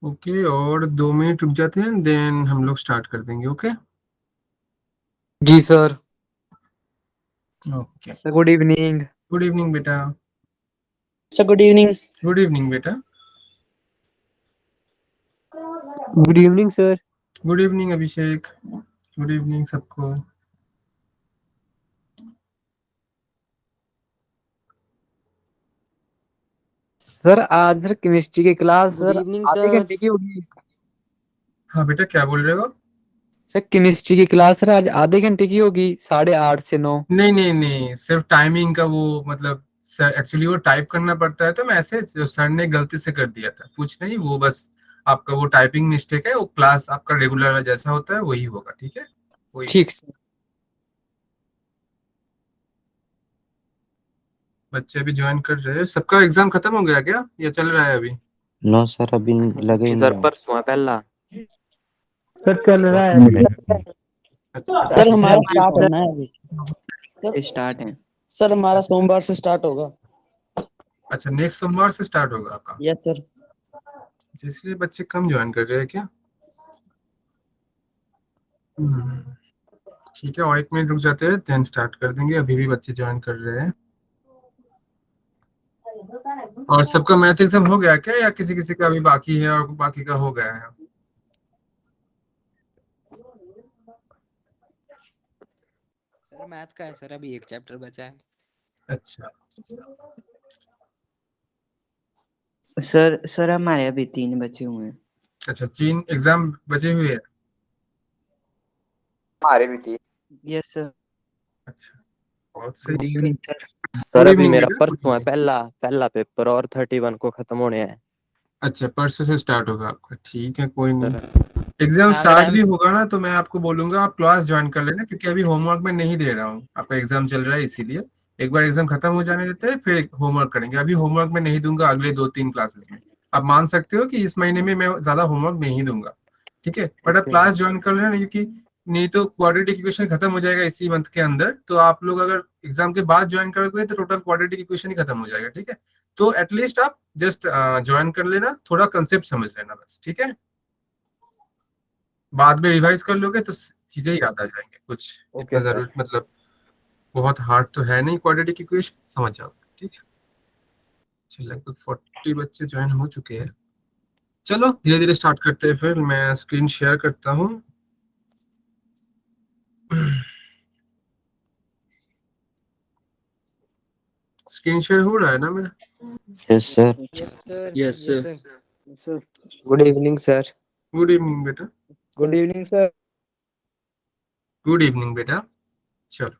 Okay, और 2 minute रुक जाते हैं, देन हम लोग स्टार्ट कर देंगे। ओके जी sir. Okay. Sir good evening. Good evening बेटा। Sir good evening. Good evening बेटा। Good evening sir. Good evening Abhishek. Good evening सबको। सर आज केमिस्ट्री की क्लास गुड सर इवनिंग आधे सर। घंटे की होगी। हाँ बेटा, क्या बोल रहे हो आप? सर केमिस्ट्री की क्लास सर आज आधे घंटे की होगी, 8:30 से 9। नहीं नहीं नहीं, सिर्फ टाइमिंग का वो मतलब सर एक्चुअली वो टाइप करना पड़ता है, तो मैसेज जो सर ने गलती से कर दिया था, कुछ नहीं, वो बस आपका वो टाइपिंग मिस्टेक है। वो क्लास आपका रेगुलर जैसा होता है वही होगा, ठीक है? वही ठीक सर। बच्चे अभी ज्वाइन कर रहे हैं। सबका एग्जाम खत्म हो गया क्या या चल रहा है अभी? नो सर, अभी लगे ही सर नहीं। परसों है पहला। सर चल रहा है। अच्छा सर हमारा स्टार्ट होना है अभी। स्टार्ट है। सर हमारा सोमवार से स्टार्ट होगा। अच्छा, नेक्स्ट सोमवार से स्टार्ट होगा आपका? Yes sir. इसलिए बच्चे कम ज्वाइन कर रहे हैं क्या? ठीक है, और 1 मिनट रुक जाते हैं, देन स्टार्ट कर देंगे। अभी भी बच्चे ज्वाइन कर रहे हैं। और सबका मैथ एग्जाम हो गया क्या, या किसी किसी का अभी बाकी है और बाकी का हो गया है? सर मैथ का है सर, अभी एक चैप्टर बचा है। अच्छा सर हमारे अभी 3 बचे हुए हैं। अच्छा, 3 एग्जाम बचे हुए हैं। हमारे भी 3। Yes sir. अच्छा, बहुत गुड सही। Evening sir. सर गुड अभी इवनिंग मेरा बेटा, गुड परसों है इवनिंग। पहला पेपर, और 31 को खत्म होने हैं। अच्छा, परसों से स्टार्ट होगा आपका, ठीक है, कोई सर नहीं। एग्जाम अगर स्टार्ट हम भी होगा ना तो मैं आपको बोलूंगा आप क्लास ज्वाइन कर लेना, क्योंकि अभी होमवर्क मैं नहीं दे रहा हूँ, आपका एग्जाम चल रहा है इसीलिए। एक बार एग्जाम खत्म हो जाने देते हैं, फिर होमवर्क करेंगे। अभी होमवर्क मैं नहीं दूंगा अगले 2-3 क्लासेस में। आप मान सकते हो कि इस महीने में मैं ज्यादा होमवर्क नहीं दूंगा, ठीक है? बट आप ओके क्लास ज्वाइन कर लेना, क्योंकि नहीं तो क्वाड्रेटिक इक्वेशन खत्म हो जाएगा इसी मंथ के अंदर। तो आप लोग अगर एग्जाम के बाद ज्वाइन करोगे तो टोटल क्वाड्रेटिक इक्वेशन ही खत्म हो जाएगा, ठीक है? तो एटलीस्ट आप जस्ट ज्वाइन कर लेना, थोड़ा कंसेप्ट समझ लेना बस, ठीक है? बाद में रिवाइज कर लोगे तो चीजें याद आ जाएंगे कुछ। ओके इतना सर। जरूर मतलब बहुत हार्ड तो है नहीं, क्वाड्रेटिक इक्वेशन समझ जाओ, ठीक है? चलो, लगभग 40 बच्चे ज्वाइन हो चुके हैं। चलो धीरे धीरे स्टार्ट करते हैं, फिर मैं स्क्रीन शेयर करता हूँ। स्क्रीन शेयर हो रहा है ना मेरा? Yes sir. Yes sir. Yes yes sir. Sir. Good evening sir. Good evening बेटा। Good evening sir. Good evening बेटा। चलो,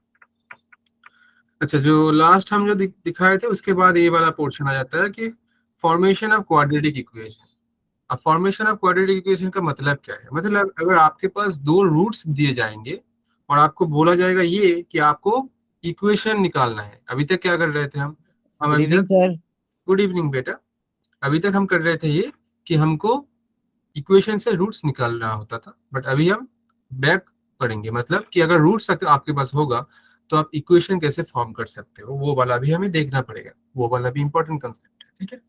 अच्छा, जो लास्ट हम जो दिखाए थे उसके बाद ये वाला पोर्शन आ जाता है कि फॉर्मेशन ऑफ क्वाड्रेटिक इक्वेशन। अब फॉर्मेशन ऑफ क्वाड्रेटिक इक्वेशन का मतलब क्या है? मतलब अगर आपके पास 2 रूट्स दिए जाएंगे और आपको बोला जाएगा ये कि आपको इक्वेशन निकालना है। अभी तक क्या कर रहे थे हम गुड अभी इवनिंग तक। सर। गुड इवनिंग बेटा। अभी तक हम कर रहे थे ये कि हमको इक्वेशन से रूट्स निकालना होता था, बट अभी हम बैक पढ़ेंगे, मतलब कि अगर रूट्स आपके पास होगा तो आप इक्वेशन कैसे फॉर्म कर सकते हो, वो वाला भी हमें देखना पड़ेगा। वो वाला भी इंपॉर्टेंट कंसेप्ट है, ठीक है?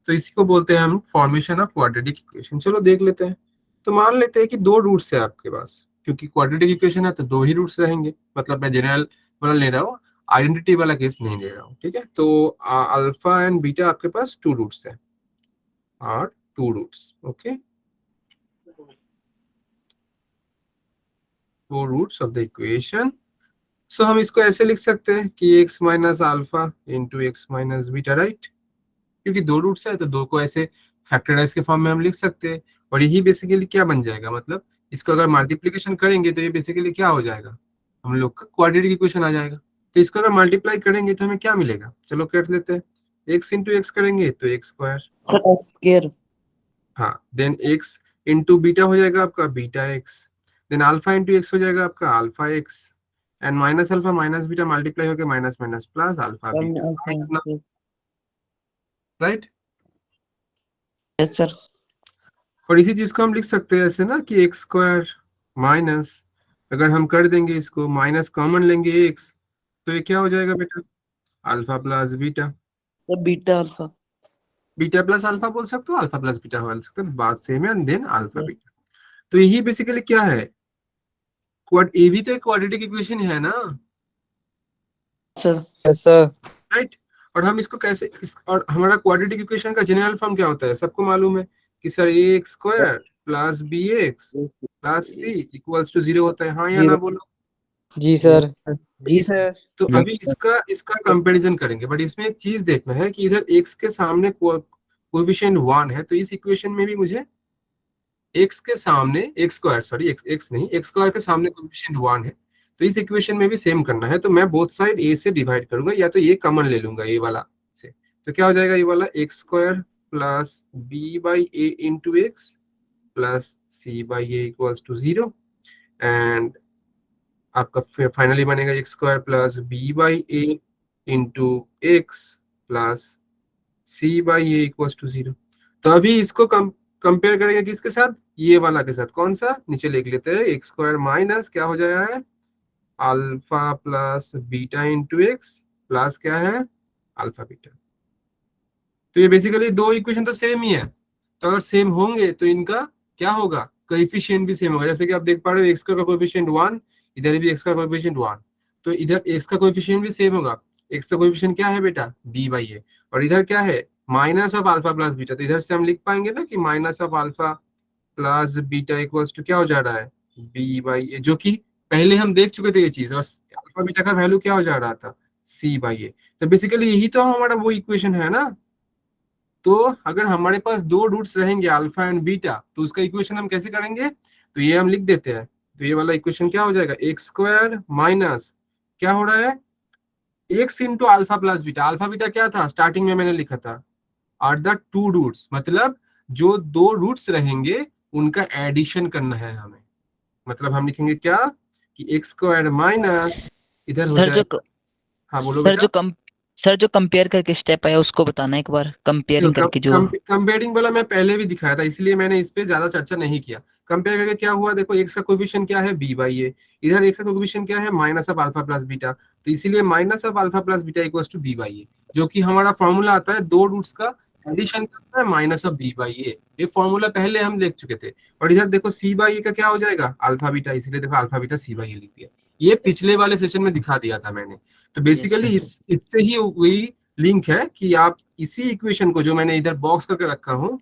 तो इसी को बोलते हैं हम फॉर्मेशन ऑफ क्वाड्रेटिक इक्वेशन। चलो देख लेते हैं। तो मान लेते हैं कि 2 रूट्स है आपके पास, क्योंकि क्वाड्रेटिक इक्वेशन है तो 2 ही रूट्स रहेंगे। मतलब मैं जनरल वाला ले रहा हूँ, आइडेंटिटी वाला केस नहीं ले रहा हूँ, ठीक है? तो अल्फा एंड बीटा आपके पास 2 रूट्स है, और 2 roots, okay, 4 roots of the equation. So हम इसको ऐसे लिख सकते हैं कि x minus alpha into X minus beta, right? क्योंकि 2 रूट्स है तो 2 को ऐसे फैक्टराइज के फॉर्म में हम लिख सकते हैं। और यही बेसिकली क्या बन जाएगा, मतलब इसको अगर मल्टीप्लीकेशन करेंगे तो ये बेसिकली क्या हो जाएगा, हम लोग का क्वाड्रेटिक इक्वेशन आ जाएगा। तो इसको अगर मल्टीप्लाई करेंगे तो हमें क्या मिलेगा, चलो कर लेते हैं। एक्स इंटू एक्स करेंगे तो एक्स स्क्वायर, स्केयर। हाँ, देन एक्स इंटू बीटा हो जाएगा आपका beta X, then alpha into X हो जाएगा आपका alpha X, and minus alpha minus beta multiply होकर minus minus plus alpha beta, right? Yes sir. और इसी चीज को हम लिख सकते हैं ऐसे ना कि एक्स स्क्वायर माइनस, अगर हम कर देंगे इसको माइनस कॉमन लेंगे एक्स, तो ये क्या हो जाएगा बेटा, alpha plus beta. Sir beta alpha. Beta plus alpha बोल सकते हो, अल्फा प्लस बीटा बोल सकते हो, बात सेम है, एंड देन अल्फा बीटा। तो यही बेसिकली क्या है, ए भी तो एक क्वाड्रेटिक इक्वेशन है ना, सर यस सर। राइट। और हम इसको कैसे और हमारा क्वाड्रेटिक इक्वेशन का जनरल फॉर्म क्या होता है, सबको मालूम है कि sir a x square plus B x plus C equals to 0 होता है, हाँ या ना बोलो। जी सर। जी सर। तो अभी इसका इसका कंपैरिजन करेंगे, बट इसमें एक चीज देखना है कि इधर x के सामने कोएफिशिएंट 1 है, तो इस इक्वेशन में भी मुझे x के सामने x स्क्वायर, सॉरी x नहीं, x स्क्वायर के सामने कोएफिशिएंट 1 है, तो इस इक्वेशन में भी सेम करना है। तो मैं बोथ साइड a से डिवाइड करूंगा, या तो ये कॉमन ले लूंगा ये वाला से, तो क्या हो जाएगा, ये वाला x square plus b by a into x plus c by a equals to 0, and आपका फिर फाइनली बनेगा x square plus b by a into x plus c by a equals to 0। तो अभी इसको कंपेयर करेंगे किसके साथ, ये वाला के साथ, कौन सा, नीचे लिख लेते हैं, एक्स स्क्वायर माइनस क्या हो जाएगा है alpha plus beta into x plus क्या है अल्फा बीटा। तो ये बेसिकली दो इक्वेशन तो सेम ही है, तो अगर सेम होंगे तो इनका क्या होगा, कोएफिशिएंट भी सेम होगा। जैसे कि आप देख पा रहे हो एक्स का कोएफिशिएंट 1, इधर भी एक्स का कोएफिशिएंट 1, तो इधर एक्स का कोएफिशिएंट भी सेम होगा। एक्स का कोएफिशिएंट क्या है बेटा, बी बाई ए, और इधर क्या है minus of alpha plus beta, तो इधर से हम लिख पाएंगे ना कि minus of alpha plus beta equals to क्या हो जा रहा है बी बाई ए, जो कि पहले हम देख चुके थे ये चीज, और अल्फा बीटा का वैल्यू क्या हो जा रहा था सी बाई ए। तो बेसिकली यही तो हमारा वो इक्वेशन है ना। तो अगर हमारे पास दो रूट्स रहेंगे अल्फा एंड बीटा, तो उसका इक्वेशन हम कैसे करेंगे, तो ये हम लिख देते हैं। तो ये वाला इक्वेशन क्या हो जाएगा, एक्स स्क्वायर माइनस क्या हो रहा है x into alpha plus beta. Alpha beta क्या था, स्टार्टिंग में मैंने लिखा था आर द टू रूट्स, मतलब जो दो रूट्स रहेंगे उनका एडिशन करना है हमें। मतलब हम लिखेंगे क्या कि एक्स स्क्वायर माइनस इधर हो सर जो जाएगा, हाँ बोलो सर बेटा। जो कम सर जो कंपेयर करके स्टेप आया उसको बताना एक बार, कंपेयरिंग करके जो कंपेयरिंग वाला मैं पहले भी दिखाया था, इसलिए मैंने इस पे ज्यादा चर्चा नहीं किया। कंपेयर करके क्या हुआ, देखो एक्स का कोएफिशिएंट क्या है बी बाई ए, इधर एक्स का कोएफिशिएंट क्या है minus of alpha plus beta, तो इसीलिए minus of alpha plus beta equals to B by A, जो कि हमारा फॉर्मूला आता है दो रूट्स का एडिशन करता है माइनस ऑफ बी बाई ए। ये फॉर्मूला पहले हम देख चुके थे। और इधर देखो सी बाई ए का क्या हो जाएगा अल्फा बीटा, इसीलिए देखो अल्फा बीटा सी बाई ए लिख दिया, ये पिछले वाले सेशन में दिखा दिया था मैंने। तो बेसिकली इससे ही वही लिंक है कि आप इसी इक्वेशन को जो मैंने इधर बॉक्स करके रखा हूं,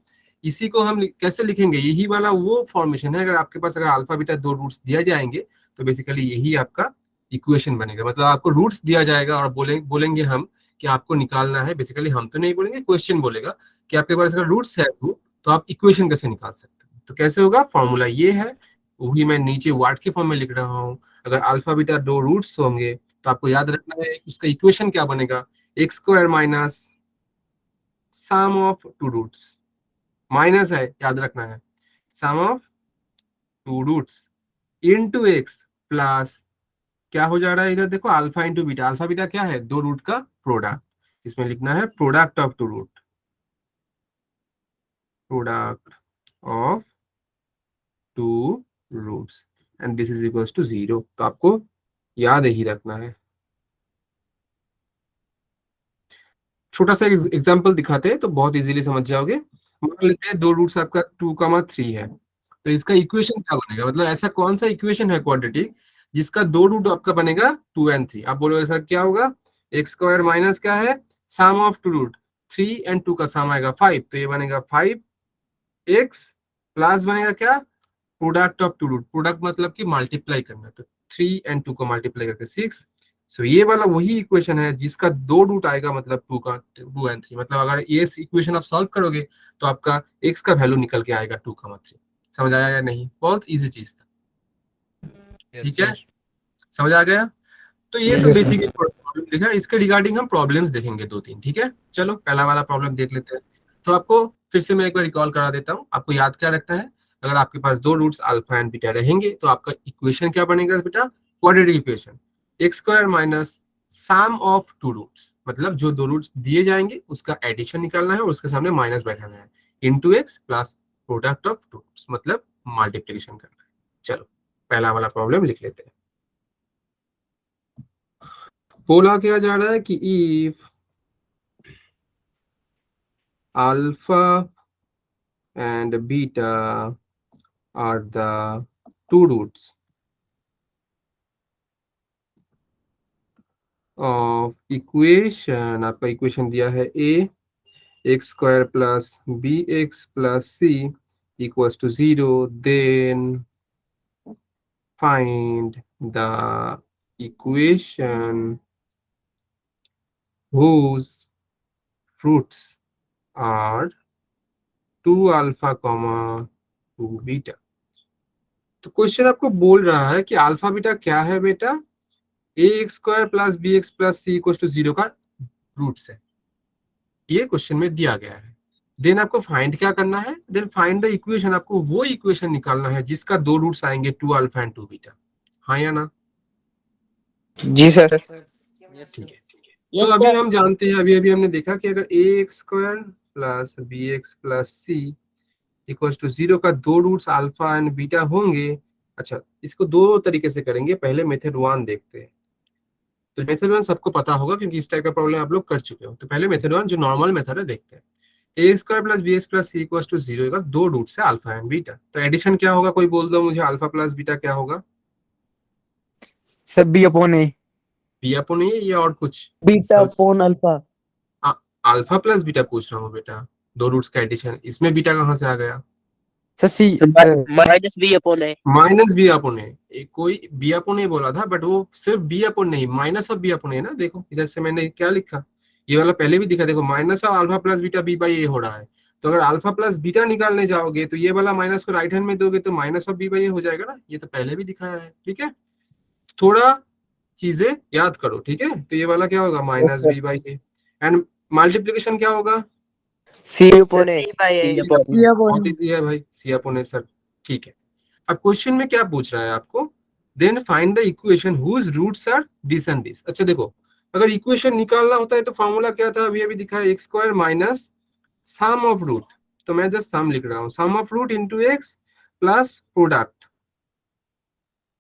इसी को हम कैसे लिखेंगे, यही वाला वो फॉर्मेशन है। अगर आपके पास अगर अल्फा बीटा दो रूट्स दिया जाएंगे तो बेसिकली यही आपका इक्वेशन बनेगा। मतलब आपको रूट्स दिया जाएगा और बोलेंगे हम कि आपको निकालना है, बेसिकली हम तो नहीं बोलेंगे, क्वेश्चन बोलेगा कि आपके पास अगर रूट्स है तो आप इक्वेशन कैसे निकाल सकते हो। तो कैसे होगा, फॉर्मूला ये है, वही मैं नीचे वाट के फॉर्म में लिख रहा हूँ। अगर अल्फा बीटा दो रूट्स होंगे तो आपको याद रखना है उसका इक्वेशन क्या बनेगा, x square minus sum of two roots, minus है याद रखना है, sum of two roots into x plus क्या हो जा रहा है इधर देखो alpha into beta. Alpha beta क्या है, दो रूट का प्रोडक्ट, इसमें लिखना है product of two root, product of two roots, and this is equals to 0। तो आपको याद ही रखना है। छोटा सा एग्जांपल दिखाते हैं तो बहुत इजीली समझ जाओगे। मान लेते हैं दो रूट्स आपका 2,3 है, तो इसका इक्वेशन क्या बनेगा, मतलब ऐसा कौन सा इक्वेशन है क्वाड्रेटिक जिसका दो रूट आपका बनेगा 2 and 3। आप बोलो ऐसा क्या होगा, एक्स स्क्वायर माइनस क्या है sum of two root, 3 and 2 का सम आएगा 5, तो ये बनेगा 5x प्लस बनेगा क्या product of two root, product मतलब कि मल्टीप्लाई करना, तो 3 and 2 को मल्टीप्लाई करके 6। सो ये वाला वही इक्वेशन है जिसका दो रूट आएगा, मतलब 2 and 3। मतलब अगर ये इक्वेशन आप सॉल्व करोगे तो आपका x का वैल्यू निकल के आएगा 2,3। समझ आया या नहीं, बहुत इजी चीज था, ठीक है, समझ आ गया। तो ये तो बेसिक प्रॉब्लम देखा, इसके रिगार्डिंग हम प्रॉब्लम्स देखेंगे 2-3, ठीक है। चलो पहला वाला प्रॉब्लम देख लेते हैं। तो आपको फिर से मैं एक बार रिकॉल करा देता हूँ, आपको याद क्या रखना है, अगर आपके पास दो रूट्स अल्फा एंड बीटा रहेंगे तो आपका इक्वेशन क्या बनेगा बेटा, quadratic equation, x square minus sum of two roots, मतलब जो दो रूट्स दिए जाएंगे उसका एडिशन निकालना है और उसके सामने माइनस बैठाना है, into x plus product of two roots, मतलब मल्टीप्लिकेशन करना है। चलो पहला वाला प्रॉब्लम लिख लेते हैं। बोला क्या जा रहा है कि if alpha and beta are the two roots of equation, आपका इक्वेशन दिया है a x square plus bx plus c equals to 0, then find the equation whose roots are 2 alpha comma 2 beta। तो क्वेश्चन आपको बोल रहा है कि alpha beta क्या है बेटा, A x square plus B x plus C equal to 0 का रूट्स है, ये क्वेश्चन में दिया गया है। देन आपको फाइंड क्या करना है, देन फाइंड द इक्वेशन, आपको वो इक्वेशन निकालना है जिसका दो रूट्स आएंगे 2 अल्फा एंड 2 बीटा। हाँ या ना? जी सर। ठीक है। तो अभी हम जानते हैं, अभी हमने देखा कि अगर A x square plus B x plus C equal to 0 का दो रूट्स अल्फा एंड बीटा होंगे। अच्छा, इसको दो तरीके से करेंगे, पहले मेथड 1 देखते हैं। तो मेथड 1 सबको पता होगा क्योंकि इस टाइप का प्रॉब्लम आप लोग कर चुके हो। तो पहले मेथड 1 जो नॉर्मल मेथड है देखते हैं। A square plus B x plus C equal to 0 का दो रूट्स है अल्फा एंड बीटा। तो एडिशन क्या होगा, कोई बोल दो मुझे, अल्फा प्लस बीटा क्या होगा? सर बी अपॉन ए। बी अपॉन ए या और कुछ? Beta upon alpha. Alpha plus beta पूछ रहा हूँ बेटा, दो रूट्स का एडिशन, इसमें बीटा कहाँ से आ गया? सर सी माइनस बी अपॉन ए। माइनस बी अपॉन ए, कोई बी अपॉन ए बोला था बट वो सिर्फ बी अपॉन नहीं, माइनस ऑफ बी अपॉन ए ना। देखो इधर से मैंने क्या लिखा, ये वाला पहले भी दिखा, देखो minus of alpha plus beta B by A हो रहा है। तो अगर अल्फा प्लस बीटा निकालने जाओगे तो ये वाला माइनस को राइट हैंड में दोगे तो minus of b by A हो जाएगा ना, ये तो पहले भी दिखाया है। ठीक है, थोड़ा चीजें याद करो, ठीक है। तो ये वाला क्या होगा, minus B by A, and multiplication क्या होगा, सी अपॉन ए। बहुत इजी है भाई, सी अपॉन ए सर। ठीक है, अब क्वेश्चन में क्या पूछ रहा है आपको, then find the equation whose roots are this and this. अच्छा देखो, अगर इक्वेशन निकालना होता है तो फॉर्मूला क्या था, अभी दिखा है, X square minus sum of root. तो मैं जस्ट सम लिख रहा हूँ, sum of root into x plus product,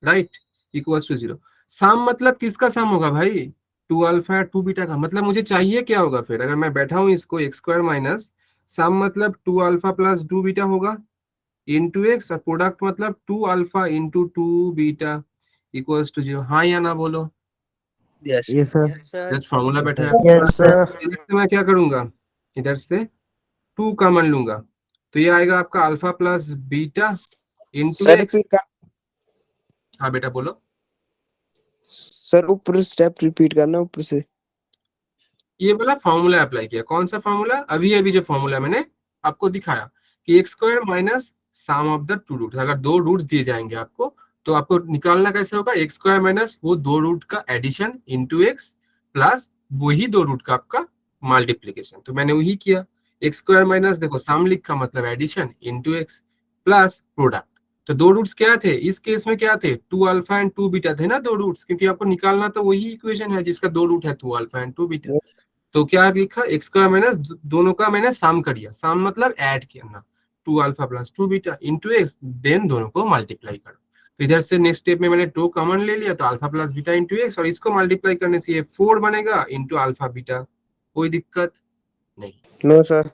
right, equals to 0। Sum मतलब किसका सम होगा भाई, 2 अल्फा 2 बीटा का। मतलब मुझे चाहिए क्या होगा फिर, अगर मैं बैठा हूँ इसको, एक्स स्क्वायर माइनस सम मतलब 2 अल्फा प्लस 2 बीटा होगा इंटू एक्स, और प्रोडक्ट मतलब 2 alpha into 2 beta equals to 0। हाँ या ना बोलो? Yes sir. जस्ट फॉर्मूला बैठा है। Yes sir. इधर से मैं क्या करूंगा, इधर से 2 कॉमन लूंगा, तो ये आएगा आपका alpha plus beta into sir x. हाँ बेटा बोलो। सर ऊपर स्टेप रिपीट करना ऊपर से। ये वाला फॉर्मूला अप्लाई किया, कौन सा फॉर्मूला, अभी जो फॉर्मूला मैंने आपको दिखाया कि x square minus sum of the two roots. अगर दो रूट्स दिए जाएंगे आपको तो आपको निकालना कैसे होगा, एक्स स्क्वायर माइनस वो दो रूट का एडिशन इंटू एक्स प्लस वही दो रूट का आपका मल्टीप्लीकेशन। तो मैंने वही किया, एक्स स्क्वायर माइनस देखो सम लिखा मतलब addition into x plus product. तो दो रूट्स क्या थे इस केस में, क्या थे, 2 अल्फा एंड 2 बीटा थे ना दो रूट्स, क्योंकि आपको निकालना तो वही इक्वेशन है जिसका दो रूट है 2 अल्फा एंड 2 बीटा। तो क्या लिखा, एक्स स्क्वायर माइनस दोनों का मैंने सम कर दिया, सम मतलब ऐड किया, 2 alpha plus 2 beta into x, then दोनों को मल्टीप्लाई करो। तो इधर से नेक्स्ट स्टेप में मैंने 2 कॉमन ले लिया, तो alpha plus beta into x, और इसको मल्टीप्लाई करने से ये 4 बनेगा इंटू अल्फा बीटा। कोई दिक्कत नहीं? No sir.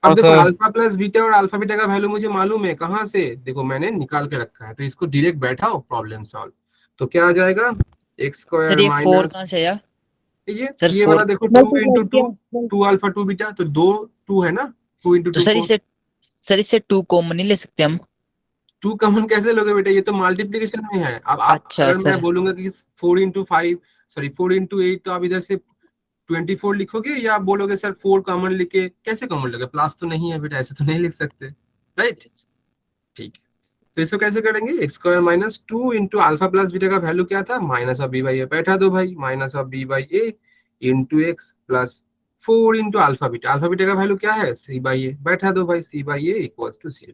अब देखो अल्फा प्लस बीटा और अल्फा बीटा का वैल्यू मुझे मालूम है, कहाँ से, देखो मैंने निकाल के रखा है। तो इसको डायरेक्ट बैठाओ, प्रॉब्लम सॉल्व। तो क्या आ जाएगा, एक्स सर स्क्वायर ये 4 माइनस कहाँ से आया? ये सर वाला 4 देखो 2 इंटू 2, 2 अल्फा 2 बीटा, तो 2 है ना, 2 इंटू तो 2 सर इससे 2 कॉमन नहीं ले सकते हम? 2 कॉमन कैसे लोगे बेटा, ये तो मल्टीप्लिकेशन में है। अब आप अच्छा, अगर मैं सर। बोलूंगा कि 4 इंटू 5 सॉरी 4 इंटू 8, तो आप इधर से 24 लिखोगे, या आप बोलोगे सर 4 कॉमन लिख के कैसे कॉमन लोगे, प्लस तो नहीं है बेटा, ऐसे तो नहीं लिख सकते, राइट। ठीक है, तो इसको कैसे करेंगे, x square minus 2 into alpha plus beta का वैल्यू क्या था, माइनस ऑफ बी बाई ए, बैठा दो भाई, minus of b by a into x plus 4 into alpha beta का वैल्यू क्या है, सी बाई ए, बैठा दो भाई, c by a equals to 0।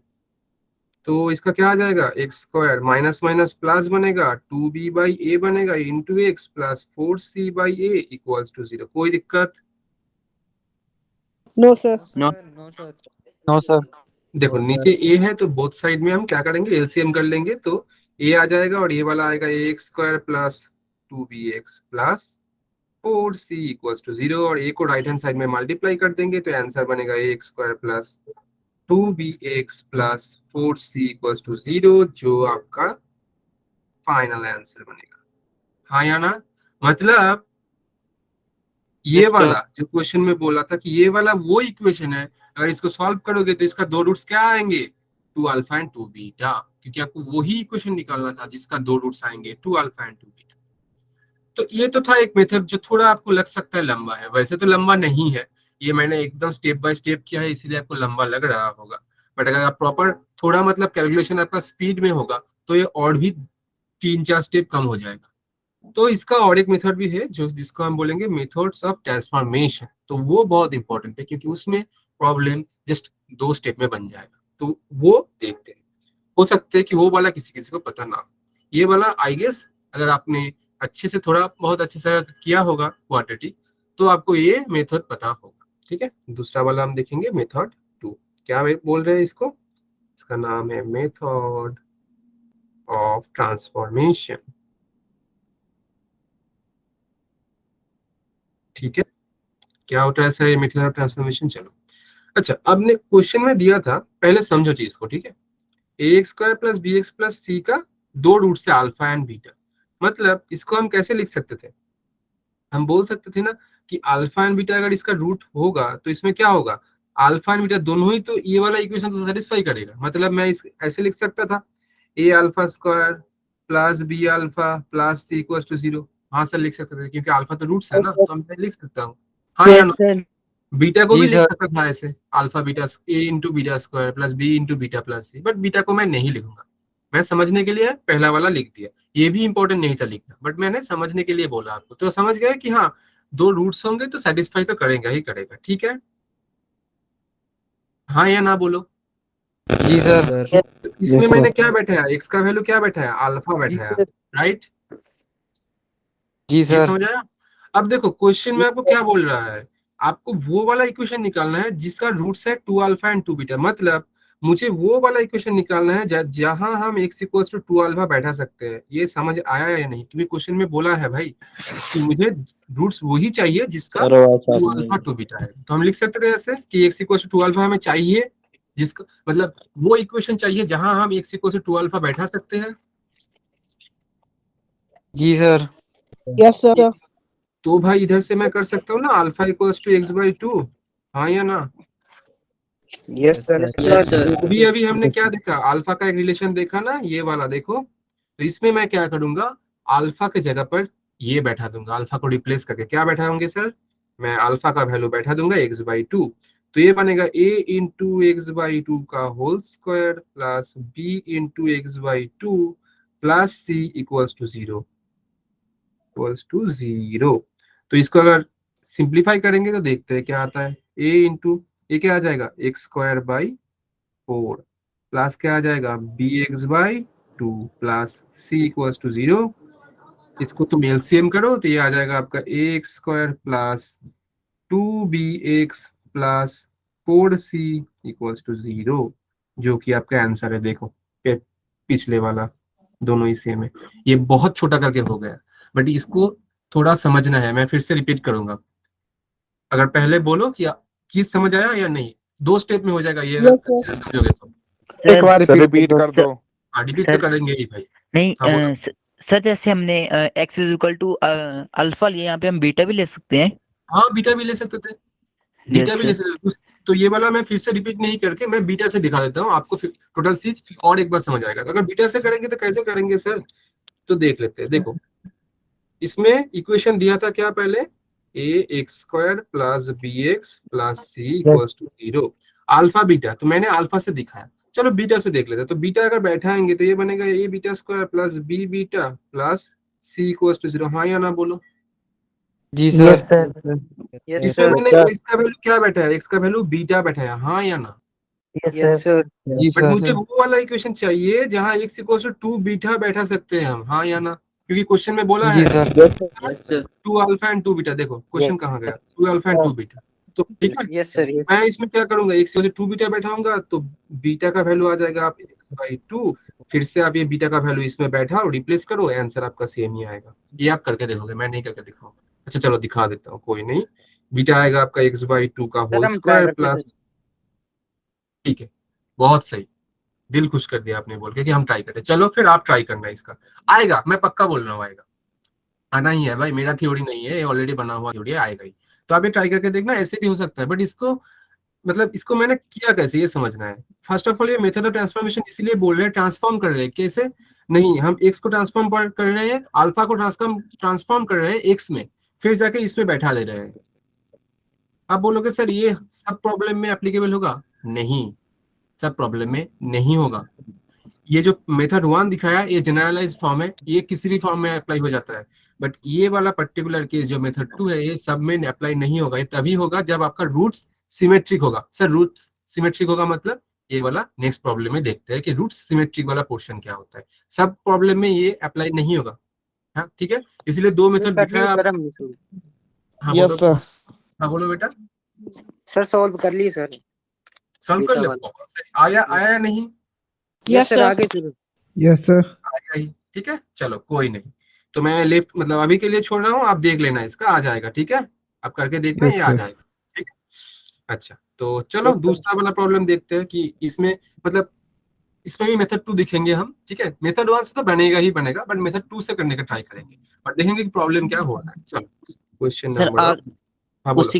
तो इसका क्या आ जाएगा, x square minus minus plus बनेगा, 2b बाई ए बनेगा into x plus 4c by a equals to 0। कोई दिक्कत? No sir. No sir. देखो नीचे ए है तो बोथ साइड में हम क्या करेंगे, एलसीएम कर लेंगे, तो ए आ जाएगा और ये वाला आएगा A x square plus 2bx plus 4c equals to 0 और a को राइट हैंड साइड में मल्टीप्लाई कर देंगे तो आंसर बनेगा ax square plus 2bx plus 4c equals to 0 जो आपका फाइनल आंसर बनेगा। हाँ या ना? मतलब ये वाला जो क्वेश्चन में बोला था कि ये वाला वो इक्वेशन है, अगर इसको सॉल्व करोगे तो इसका दो रूट्स क्या आएंगे, 2 अल्फा एंड 2 बीटा, क्योंकि आपको वही इक्वेशन निकालना था जिसका दो रूट्स आएंगे 2 अल्फा एंड 2 बीटा। तो ये तो था एक मेथड जो थोड़ा आपको लग सकता है लंबा है, वैसे तो लंबा नहीं है, ये मैंने एकदम स्टेप बाय स्टेप किया है इसीलिए आपको लंबा लग रहा होगा। बट अगर आप प्रॉपर थोड़ा मतलब कैलकुलेशन आपका स्पीड में होगा तो ये और भी 3-4 स्टेप कम हो जाएगा। तो इसका और एक मेथड भी है जो जिसको हम बोलेंगे मेथड्स ऑफ ट्रांसफॉर्मेशन, तो वो बहुत इंपॉर्टेंट है क्योंकि उसमें प्रॉब्लम जस्ट 2 स्टेप में बन जाएगा, तो वो देखते हैं। हो सकता है कि वो वाला किसी किसी को पता ना हो, ये वाला आई गेस अगर आपने अच्छे से थोड़ा बहुत अच्छे से किया होगा क्वाड्रेटिक तो आपको ये मेथड पता होगा। ठीक है, दूसरा वाला हम देखेंगे मेथड 2, क्या बोल रहे हैं इसको, इसका नाम है मेथड ऑफ ट्रांसफॉर्मेशन। ठीक है, क्या होता है सर ये मेथड ऑफ ट्रांसफॉर्मेशन? चलो अच्छा, अब ने क्वेश्चन में दिया था, पहले समझो चीज को। ठीक है, ax square plus B x plus C का दो रूट से अल्फा एंड बीटा, मतलब इसको हम कैसे लिख सकते थे, हम बोल सकते थे ना कि अल्फा एंड बीटा अगर इसका रूट होगा तो इसमें क्या होगा, अल्फा एंड बीटा दोनों ही, तो ये वाला इक्वेशन तो सेटिस्फाई करेगा। मतलब मैं इस ऐसे लिख सकता था a alpha square plus B alpha plus C equals to 0। हाँ सर लिख सकते थे क्योंकि अल्फा तो रूट्स है ना, तो मैं लिख सकता हूँ। हाँ या ना? बीटा को जी भी लिख सर। सकता था ऐसे, alpha beta a into beta square plus b into beta plus c, but beta को मैं नहीं लिखूंगा, मैं समझने के लिए पहला वाला लिख दिया। ये भी इंपॉर्टेंट नहीं था लिखना, बट मैंने समझने के लिए बोला आपको, तो समझ गए कि हाँ दो रूट्स होंगे तो सेटिस्फाई तो करेगा ही करेगा। ठीक है, हाँ या ना बोलो। जी सर। तो इसमें मैंने क्या बैठाया, एक्स का वैल्यू क्या बैठाया, अल्फा बैठाया, राइट? जी ये सर। समझ आया? अब देखो क्वेश्चन में आपको क्या बोल रहा है, आपको वो वाला इक्वेशन निकालना है जिसका रूट्स है 2 अल्फा एंड 2 बीटा, मतलब मुझे वो वाला इक्वेशन निकालना है जहां हम x इक्वल्स टू 2 अल्फा बैठा सकते हैं। ये समझ आया या नहीं? क्योंकि क्वेश्चन में बोला है भाई कि मुझे रूट्स वही चाहिए जिसका 2 अल्फा 2 बीटा है, तो हम लिख सकते थे ऐसे कि x इक्वल्स टू 2 अल्फा हमें चाहिए, जिसका मतलब वो इक्वेशन चाहिए जहां हम x इक्वल्स टू 2 अल्फा बैठा सकते हैं। जी सर। Yes sir. तो भाई इधर से मैं कर सकता हूँ ना alpha equals to x by 2, हाँ या ना? Yes sir. अभी अभी हमने क्या देखा, अल्फा का एक रिलेशन देखा ना, ये वाला देखो। तो इसमें मैं क्या करूंगा, अल्फा के जगह पर ये बैठा दूंगा, अल्फा को रिप्लेस करके क्या बैठा होंगे सर, मैं अल्फा का वैल्यू बैठा दूंगा एक्स बाई 2, तो ये बनेगा a इंटू एक्स बाई 2 का whole square plus b into x by 2 plus C equals to 0 equals to 0। तो इसको अगर सिंप्लीफाई करेंगे तो देखते हैं क्या आता है, a इंटू ये क्या आ जाएगा एक्स स्क्वायर बाई 4 प्लस क्या आ जाएगा b x by 2 plus C equals to 0। इसको तुम एलसीएम करो तो ये आ जाएगा आपका A x square plus 2bx plus 4c equals to 0, जो कि आपका आंसर है। देखो पिछले वाला दोनों ही सेम है, ये बहुत छोटा करके हो गया, बट इसको थोड़ा समझना है, मैं फिर से रिपीट करूंगा। अगर पहले बोलो कि चीज समझ आया या नहीं, 2 स्टेप में हो जाएगा ये अगर अच्छे से समझोगे तो। एक बार रिपीट कर दो। हाँ रिपीट तो सर करेंगे ही भाई। नहीं हाँ बोलो। सर जैसे हमने x is equal to alpha लिया, यहाँ पे हम बीटा भी ले सकते हैं। हाँ बीटा भी ले सकते थे, बीटा भी ले सकते थे। तो ये वाला मैं फिर से रिपीट नहीं करके मैं बीटा से दिखा देता हूँ आपको, फिर टोटल चीज और एक बार समझ आएगा। तो अगर बीटा से करेंगे तो कैसे करेंगे सर, तो देख लेते हैं। देखो इसमें इक्वेशन दिया था क्या पहले, A x square plus B x plus C equals to 0 alpha beta, तो मैंने अल्फा से दिखाया। चलो बीटा से देख लेते हैं। तो बीटा अगर बैठाएंगे तो ये बनेगा A beta square plus B beta plus C equals to 0, हाँ या ना बोलो। जी सर। इसमें मैंने एक्स का वैल्यू क्या बैठा है, एक्स का वैल्यू बीटा बैठाया, हाँ या ना? जी बट मुझे सर। वो वाला इक्वेशन चाहिए जहां एक्स इक्वल्स टू 2 बीटा बैठा सकते हैं हम, हाँ या ना? क्योंकि क्वेश्चन में बोला जी है सर। 2 alpha and 2 beta. देखो क्वेश्चन कहाँ गया, 2 अल्फा एंड 2 बीटा। तो ठीक है, यस सर। मैं इसमें क्या करूंगा, एक्स इक्वल्स टू 2 बीटा बैठाऊंगा तो बीटा का वैल्यू आ जाएगा आप एक्स बाई 2, फिर से आप ये बीटा का वैल्यू इसमें बैठाओ, रिप्लेस करो, आंसर आपका सेम ही आएगा। ये आप करके देखोगे, मैं नहीं करके दिखाऊंगा। अच्छा चलो दिखा देता हूँ, कोई नहीं। बीटा आएगा आपका x/2 का सर होल हम स्क्वायर ट्राई करते प्लस, ठीक है, बहुत सही, दिल खुश कर दिया आपने बोल के कि हम ट्राई करते। चलो फिर आप ट्राई करना इसका, आएगा, मैं पक्का बोल रहा हूँ आएगा, आना ही है भाई, मेरा थ्योरी नहीं है, ये ऑलरेडी बना हुआ थ्योरी है, आएगा ही। तो आप ये ट्राई करके देखना, ऐसे भी हो सकता है, बट इसको मतलब इसको मैंने किया कैसे ये समझना है। फर्स्ट ऑफ ऑल ये मेथड ऑफ ट्रांसफॉर्मेशन इसीलिए बोल रहे हैं, ट्रांसफॉर्म कर रहे हैं कैसे, नहीं हम एक्स को ट्रांसफॉर्म कर रहे हैं, अल्फा को ट्रांसफॉर्म कर रहे हैं एक्स में, फिर जाके इसमें बैठा दे रहे हैं। आप बोलोगे सर ये सब प्रॉब्लम में एप्लीकेबल होगा, नहीं, सब प्रॉब्लम में नहीं होगा। ये जो मेथड 1 दिखाया ये जनरलाइज फॉर्म है, ये किसी भी फॉर्म में अप्लाई हो जाता है, बट ये वाला पर्टिकुलर केस जो मेथड 2 है ये सब में अप्लाई नहीं होगा। ये तभी होगा जब आपका रूट्स सिमेट्रिक होगा। सर रूट्स सिमेट्रिक होगा मतलब ये वाला नेक्स्ट प्रॉब्लम में देखते हैं कि रूट्स सिमेट्रिक वाला पोर्शन क्या होता है। सब प्रॉब्लम में ये अप्लाई नहीं होगा। हाँ ठीक है, इसलिए दो मेथड दिखाया। सर हमने solve। हाँ यस बोलो, सर। हाँ बोलो बेटा। सर सॉल्व कर लिए सर। सॉल्व कर बीटा लो, वाला। बहुत सही। आया आया या नहीं? यस सर आगे फिर। Yes sir. आएगा ही, ठीक है चलो कोई नहीं। तो मैं लेफ्ट मतलब अभी के लिए छोड़ रहा हूँ, आप देख लेना इसका, आ जाएगा, ठीक है, आप करके देखना Yes, ये आ sir. जाएगा, ठीक है। अच्छा तो चलो दूसरा वाला प्रॉब्लम देखते हैं कि इसमें मतलब इसमें भी मेथड 2 दिखेंगे हम, ठीक है। मेथड 1 से तो बनेगा ही बनेगा, बट मेथड 2 से करने का ट्राई करेंगे और देखेंगे कि प्रॉब्लम क्या हो रहा है। चलो क्वेश्चन सर नंबर, हाँ बोलो। उसी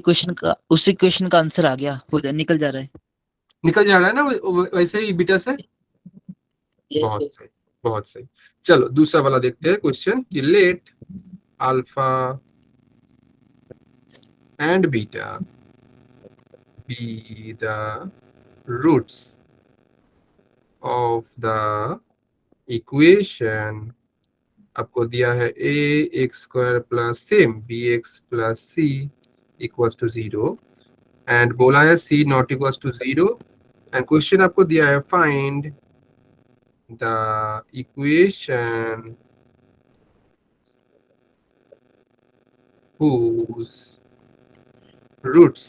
क्वेश्चन का आंसर आ गया, निकल जा रहा है। निकल जा रहा है ना वैसे ही बीटा से, बहुत सही बहुत सही। चलो दूसरा वाला देखते हैं क्वेश्चन कि let alpha and beta be the roots of the equation, आपको दिया है a x square plus same b x plus C equals to 0 and बोला है c not equals to 0 and question आपको दिया है find the equation whose roots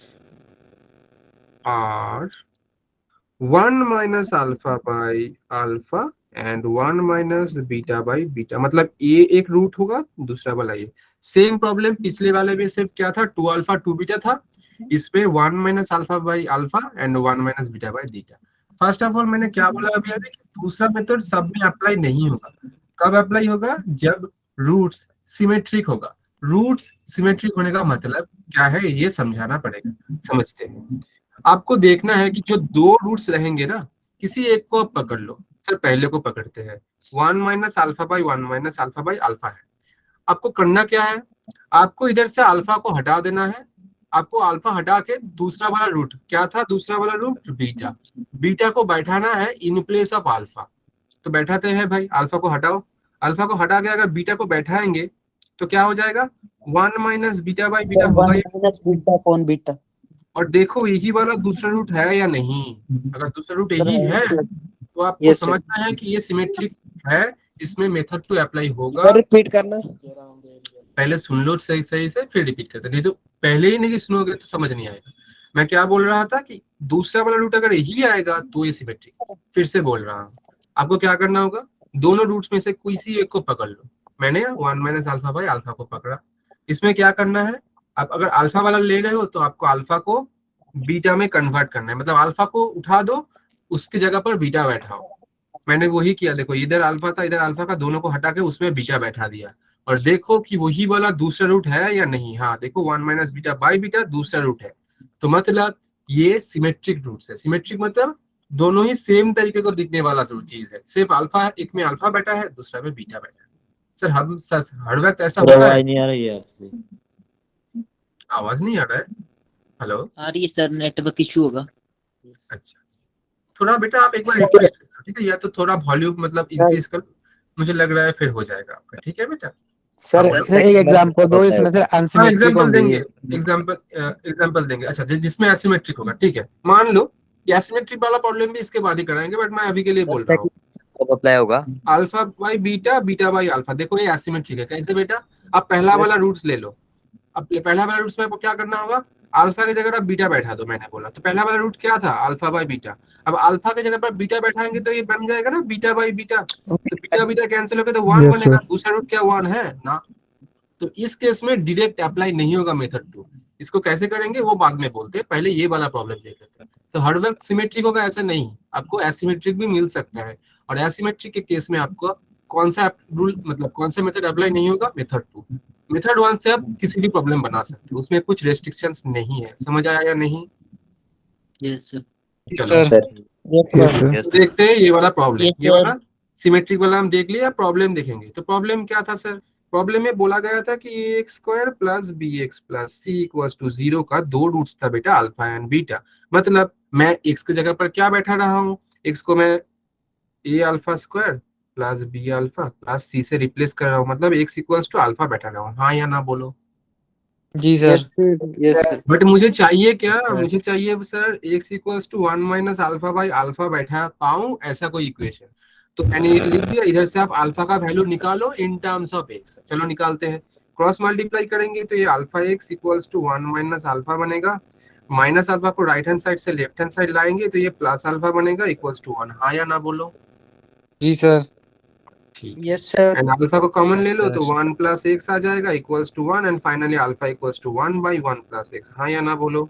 are 1 minus alpha by alpha and 1 minus beta by beta। मतलब ये एक root होगा, दूसरा वाला ये सेम प्रॉब्लम पिछले वाले में सिर्फ क्या था, 2 अल्फा 2 बीटा था, इसमें 1 minus alpha by alpha and 1 minus beta by beta. First of all मैंने क्या बोला अभी अभी कि दूसरा मेथड सब में अप्लाई नहीं होगा। कब अप्लाई होगा, जब रूट्स सिमेट्रिक होगा। रूट्स सिमेट्रिक होने का मतलब क्या है ये समझाना पड़ेगा, समझते हैं। आपको देखना है कि जो दो रूट्स रहेंगे ना, किसी एक को आप पकड़ लो। सर पहले को पकड़ते हैं, 1 minus alpha by 1 minus alpha by alpha है। आपको करना क्या है, आपको इधर से अल्फा को हटा देना है, आपको अल्फा हटा के दूसरा वाला रूट क्या था, दूसरा वाला रूट बीटा, बीटा को बैठाना है इन प्लेस ऑफ अल्फा। तो बैठाते हैं भाई, अल्फा को हटाओ, अल्फा को हटा के अगर बीटा को बैठाएंगे तो क्या हो जाएगा, 1 माइनस बीटा बाई बीटा होगा। बीटा कौन बीटा। और देखो यही वाला दूसरा रूट है या नहीं, अगर दूसरा रूट यही है तो आपको समझना है कि ये सिमेट्रिक है, इसमें मेथड 2 अप्लाई होगा। सर रिपीट करना। पहले सुन लो सही सही से फिर रिपीट करते, नहीं तो पहले ही नहीं सुनोगे तो समझ नहीं आएगा। मैं क्या बोल रहा था कि दूसरा वाला रूट अगर यही आएगा तो ये सिमेट्रिक। फिर से बोल रहा हूँ, आपको क्या करना होगा, दोनों रूट्स में से किसी एक को पकड़ लो। मैंने 1 माइनस अल्फा बाई अल्फा को पकड़ा। इसमें क्या करना है, आप अगर अल्फा वाला ले रहे हो तो आपको अल्फा को बीटा में कन्वर्ट करना है, मतलब अल्फा को उठा दो, उसकी जगह पर बीटा बैठाओ। मैंने वही किया, देखो इधर अल्फा था इधर अल्फा का, दोनों को हटा के उसमें बीटा बैठा दिया और देखो कि वही वाला दूसरा रूट है या नहीं। हाँ देखो 1 माइनस बीटा बाई बीटा दूसरा रूट है, तो मतलब ये सिमेट्रिक रूट है। सिमेट्रिक मतलब दोनों ही सेम तरीके को दिखने वाला चीज है, सिर्फ अल्फा है, एक में अल्फा बैठा है दूसरा में बीटा बैठा है। सर हम हर वक्त ऐसा होता है? नहीं आ रही है, आवाज नहीं आ रहा है? हेलो आ रही है सर, नेटवर्क इशू होगा। अच्छा थोड़ा बेटा आप एक बार रिफ्रेश कर लो, ठीक है, या तो थोड़ा वॉल्यूम मतलब इंक्रीज कर, मुझे लग रहा है फिर हो जाएगा आपका, ठीक है बेटा। सर हाँ, सर एक एग्जांपल दो इसमें सर हाँ अनसिमेट्रिक एग्जांपल देंगे, होंगी। एग्जांपल देंगे। अच्छा जिसमें एसिमेट्रिक होगा, ठीक है, मान लो कि एसिमेट्रिक वाला प्रॉब्लम भी इसके बाद ही कराएंगे, बट मैं अभी के लिए बोल रहा हूँ। कब अप्लाई होगा। Alpha by beta beta by alpha, देखो ये एसिमेट्रिक है। कैसे बेटा, आप पहला वाला रूट्स ले लो। अब पहला वाला रूट्स में आपको क्या करना होगा, अल्फा की जगह आप बीटा बैठा दो। मैंने बोला तो पहला वाला रूट क्या था, अल्फा बाई बीटा। अब अल्फा की जगह पर बीटा बैठाएंगे तो ये बन जाएगा ना बीटा बाई बीटा, तो बीटा बीटा कैंसिल होकर तो 1 Yes, बनेगा। sir. दूसरा रूट क्या 1 है ना, तो इस केस में डायरेक्ट अप्लाई नहीं होगा मेथड 2। इसको कैसे करेंगे वो बाद में बोलते हैं, पहले ये वाला प्रॉब्लम देख लेते हैं। तो हर वक्त सिमेट्रिक होगा ऐसा नहीं, आपको एसिमेट्रिक भी मिल सकता है, और एसिमेट्रिक के केस में आपको कौन सा रूल मतलब कौन सा मेथड अप्लाई नहीं होगा, मेथड 2। मेथड 1 से आप किसी भी प्रॉब्लम बना सकते हो, उसमें कुछ रेस्ट्रिक्शंस नहीं है। समझ आया या नहीं? Yes sir. चलो सर तो देखते हैं ये वाला प्रॉब्लम। Yes, ये sir. वाला सिमेट्रिक वाला हम देख लिया, प्रॉब्लम देखेंगे। तो प्रॉब्लम क्या था सर? प्रॉब्लम में बोला गया था कि x square plus B x plus C equals to 0 का दो रूट्स था बेटा, अल्फा एंड बीटा। मतलब मैं एक्स की जगह पर क्या बैठा रहा हूँ, एक्स को मैं A alpha square plus B alpha plus C से रिप्लेस कर रहा हूँ, मतलब एक्स इक्वल्स टू अल्फा बैठा रहा हूँ। हाँ या ना बोलो? जी सर। बट मुझे चाहिए क्या? मुझे चाहिए sir x equals to 1 minus alpha by alpha बैठा पाऊं ऐसा कोई इक्वेशन। तो मैंने ये लिख दिया, इधर से आप अल्फा का वैल्यू निकालो इन टर्म्स ऑफ एक्स। चलो निकालते हैं, क्रॉस मल्टीप्लाई करेंगे तो ये alpha x equals to 1 minus alpha बनेगा, माइनस अल्फा को राइट हैंड साइड से लेफ्ट हैंड साइड लाएंगे तो ये प्लस अल्फा बनेगा इक्वल्स टू 1। हाँ या ना बोलो? जी सर। ठीक, यस सर। एंड अल्फा को कॉमन ले लो तो 1 प्लस एक्स आ जाएगा equals to 1, and finally alpha equals to 1 by 1 plus x. हाँ या ना बोलो?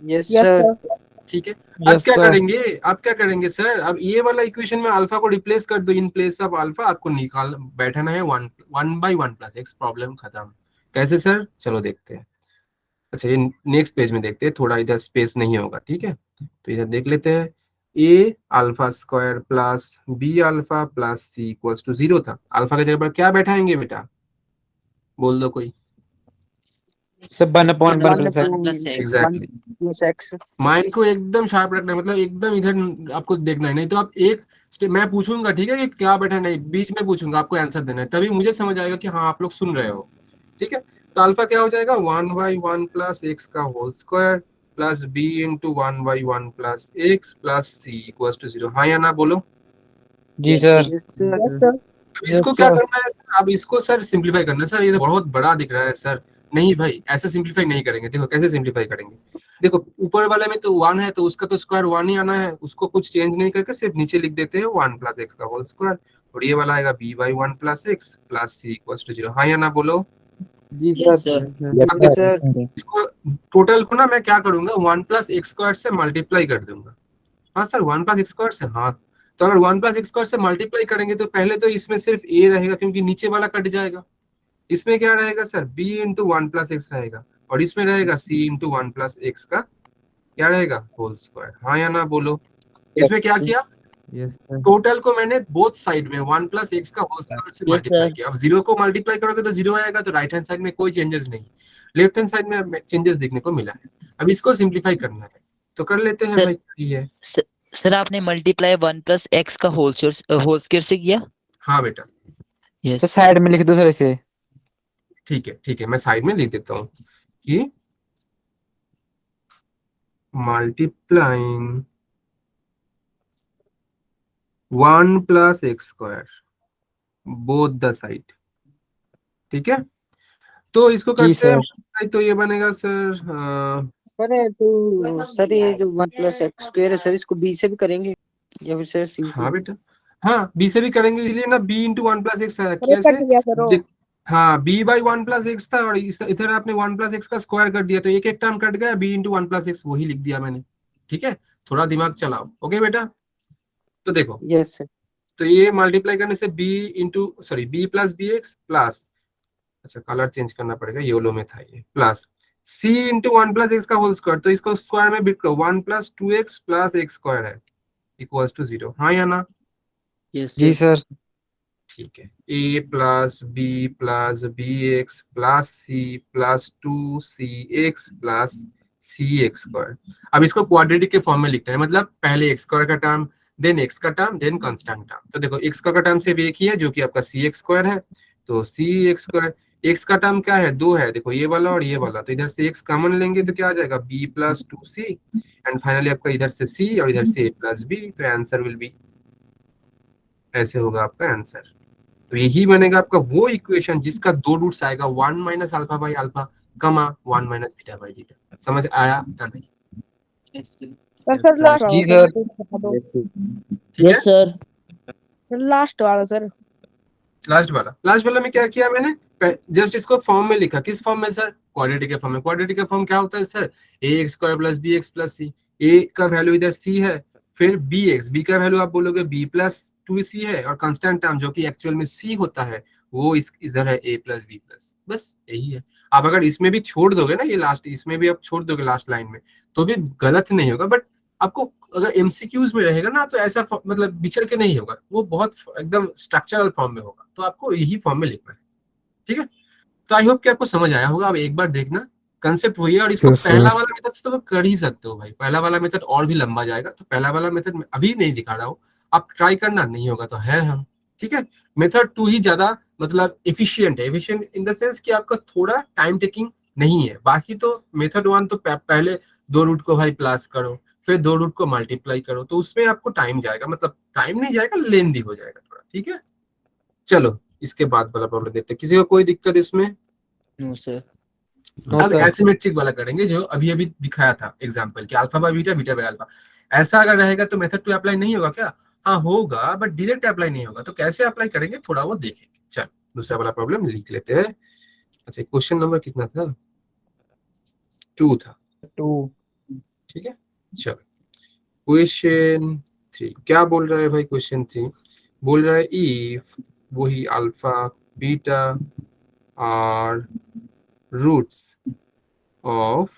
Yes sir. ठीक है। अब Yes, क्या sir. करेंगे? अब क्या करेंगे सर? अब ये वाला इक्वेशन में अल्फा को रिप्लेस कर दो, इन प्लेस ऑफ अल्फा आपको निकाल बैठना है 1 बाई 1 प्लस एक्स। प्रॉब्लम खत्म। कैसे सर? चलो देखते हैं। अच्छा ये नेक्स्ट पेज में देखते हैं, थोड़ा इधर स्पेस नहीं होगा, ठीक है? तो इधर देख लेते हैं, A alpha square plus B alpha plus C equals to 0 था। अल्फा की जगह पर क्या बैठाएंगे बेटा? बोल दो कोई। Sir 1/1 plus x. Exactly. Plus x. Mind को एकदम शार्प रखना है, मतलब एकदम इधर आपको देखना है, नहीं तो आप एक मैं पूछूंगा ठीक है कि क्या बैठा, नहीं बीच में पूछूंगा, आपको आंसर देना है, तभी मुझे समझ आएगा कि हाँ आप लोग सुन रहे हो। ठीक है, तो अल्फा क्या हो जाएगा? 1 बाई 1 प्लस एक्स का whole square plus b into 1 by 1 plus x plus C equals to 0। हाँ या ना बोलो? जी सर। Yes sir. अब इसको क्या करना है सर? अब इसको सर सिंप्लीफाई करना है। सर ये तो बहुत बड़ा दिख रहा है सर। नहीं भाई, ऐसे सिंप्लीफाई नहीं करेंगे। देखो कैसे सिंप्लीफाई करेंगे। देखो ऊपर वाले में तो 1 है तो उसका तो स्क्वायर 1 ही आना है, उसको कुछ चेंज नहीं करके सिर्फ नीचे लिख देते हैं 1 प्लस एक्स का होल स्क्वायर, और ये वाला आएगा b by 1 plus x plus C equals to 0। हाँ या ना बोलो? जी Yes, सर। अब सर। इसको टोटल को ना मैं क्या करूंगा, 1 प्लस एक्स स्क्वायर से मल्टीप्लाई कर दूंगा। हाँ सर 1 प्लस एक्स स्क्वायर से, हाँ तो अगर 1 प्लस एक्स स्क्वायर से मल्टीप्लाई करेंगे तो पहले तो इसमें सिर्फ a रहेगा क्योंकि नीचे वाला कट जाएगा। इसमें क्या रहेगा sir? b into 1 plus x रहेगा, और इसमें रहेगा c इंटू 1 प्लस एक्स का क्या रहेगा? Whole square. हाँ या ना बोलो? इसमें क्या किया? टोटल को मैंने बोथ साइड में 1 प्लस एक्स का होल स्क्वायर से Yes, मल्टीप्लाई sir. किया। अब 0 को मल्टीप्लाई करोगे तो 0 आएगा, तो राइट हैंड साइड में कोई चेंजेस नहीं, लेफ्ट हैंड साइड में चेंजेस देखने को मिला है। अब इसको सिंप्लीफाई करना है तो कर लेते हैं Sir. भाई। ये सर आपने मल्टीप्लाई 1 प्लस एक्स का होल स्क्वायर से किया? हाँ बेटा, तो यस। साइड में लिख दो सर इसे। ठीक है मैं साइड में लिख देता हूँ कि multiplying 1 plus x square both the side. ठीक है, तो इसको जी करते सर। हैं। तो ये बनेगा सर अरे तो सर ये जो 1 प्लस एक्स स्क्वायर है सर, इसको बी से भी करेंगे या फिर सर सी? हाँ बेटा, हाँ बी से भी करेंगे, इसलिए ना b इंटू 1 प्लस एक्स कैसे? हाँ b बाई 1 प्लस एक्स था और इधर आपने 1 प्लस एक्स का स्क्वायर कर दिया, तो एक एक टर्म कट गया, b इंटू 1 प्लस एक्स वही लिख दिया मैंने। ठीक है, थोड़ा दिमाग चलाओ। ओके बेटा, तो देखो यस सर। तो ये मल्टीप्लाई करने से b plus B x plus, अच्छा कलर चेंज करना पड़ेगा, येलो में था ये, plus c into 1 plus x का होल स्क्वायर, तो इसको स्क्वायर में बिट करो, 1 plus 2x plus x square है इक्वल्स टू 0। हाँ या ना? यस जी सर। ठीक है, a plus B x plus c plus 2cx plus cx square. अब इसको क्वाड्रेटिक के फॉर्म में लिखना है, मतलब पहले एक्स स्क्वायर का टर्म, देन एक्स का टर्म, देन कांस्टेंट टर्म। तो देखो एक्स का टर्म सिर्फ एक ही है जो कि आपका cx स्क्वायर है, तो cx स्क्वायर। एक्स का टर्म क्या है? 2 है, देखो ये वाला और ये वाला, तो इधर से x कॉमन लेंगे तो क्या आ जाएगा? b plus 2c, and finally आपका इधर से c और इधर से a प्लस b, तो आंसर विल बी ऐसे होगा आपका आंसर। तो यही बनेगा आपका वो इक्वेशन जिसका दो रूट्स आएगा, 1 माइनस अल्फा बाई अल्फा कमा 1 माइनस बीटा बाई बीटा। समझ आया या नहीं? सर जी सर। ठीक है, यस सर। लास्ट वाला सर। लास्ट वाला में क्या किया मैंने? जस्ट इसको फॉर्म में लिखा, किस फॉर्म में सर? क्वाड्रेटिक के फॉर्म में। क्वाड्रेटिक का फॉर्म क्या होता है sir? ax² + bx + c। a का वैल्यू इधर c है, फिर bx, b का वैल्यू आप बोलोगे b + 2c है, और कांस्टेंट टर्म जो कि एक्चुअल में c होता है वो इधर है a + b+। बस यही है। आप अगर इसमें भी छोड़ दोगे ना, ये लास्ट, इसमें भी आप छोड़ दोगे लास्ट लाइन में, तो भी गलत नहीं होगा। बट आपको अगर एमसीक्यूज में रहेगा ना, तो ऐसा मतलब बिछड़ के नहीं होगा, वो बहुत एकदम स्ट्रक्चरल फॉर्म में होगा, तो आपको यही फॉर्म में लिखना है। ठीक है, तो आई होप कि आपको समझ आया होगा। अब एक बार देखना, कंसेप्ट वही है। और इसको Sure, sir. पहला वाला मेथड से तो कर ही सकते हो भाई, पहला वाला मेथड और भी लंबा जाएगा, तो पहला वाला मेथड में अभी नहीं दिखा रहा हूँ, आप ट्राई करना, नहीं होगा तो है हम। ठीक है, मेथड 2 ही ज्यादा मतलब एफिशिएंट है। एफिशिएंट इन द सेंस कि आपका थोड़ा टाइम टेकिंग नहीं है। बाकी तो मेथड 1 तो पहले 2 रूट को भाई प्लस करो, फिर 2 रूट को मल्टीप्लाई करो, तो उसमें आपको टाइम जाएगा, मतलब टाइम नहीं जाएगा, लेंदी हो जाएगा थोड़ा। ठीक है, चलो इसके बाद वाला प्रॉब्लम देखते हैं। किसी को कोई दिक्कत इसमें? No sir. नो अब सर। एसिमेट्रिक वाला करेंगे जो अभी अभी दिखाया था एग्जांपल कि alpha by beta, beta by alpha. ऐसा अगर रहेगा तो मेथड 2 अप्लाई नहीं होगा क्या? हाँ होगा, बट डायरेक्ट अप्लाई नहीं होगा। तो कैसे अप्लाई करेंगे थोड़ा वो देखेंगे। चल दूसरा वाला प्रॉब्लम लिख लेते हैं। अच्छा, क्वेश्चन नंबर कितना था? 2 था। 2। ठीक है, चलो क्वेश्चन 3 क्या बोल रहा है भाई? क्वेश्चन 3 बोल रहा है इफ वही alpha beta are roots of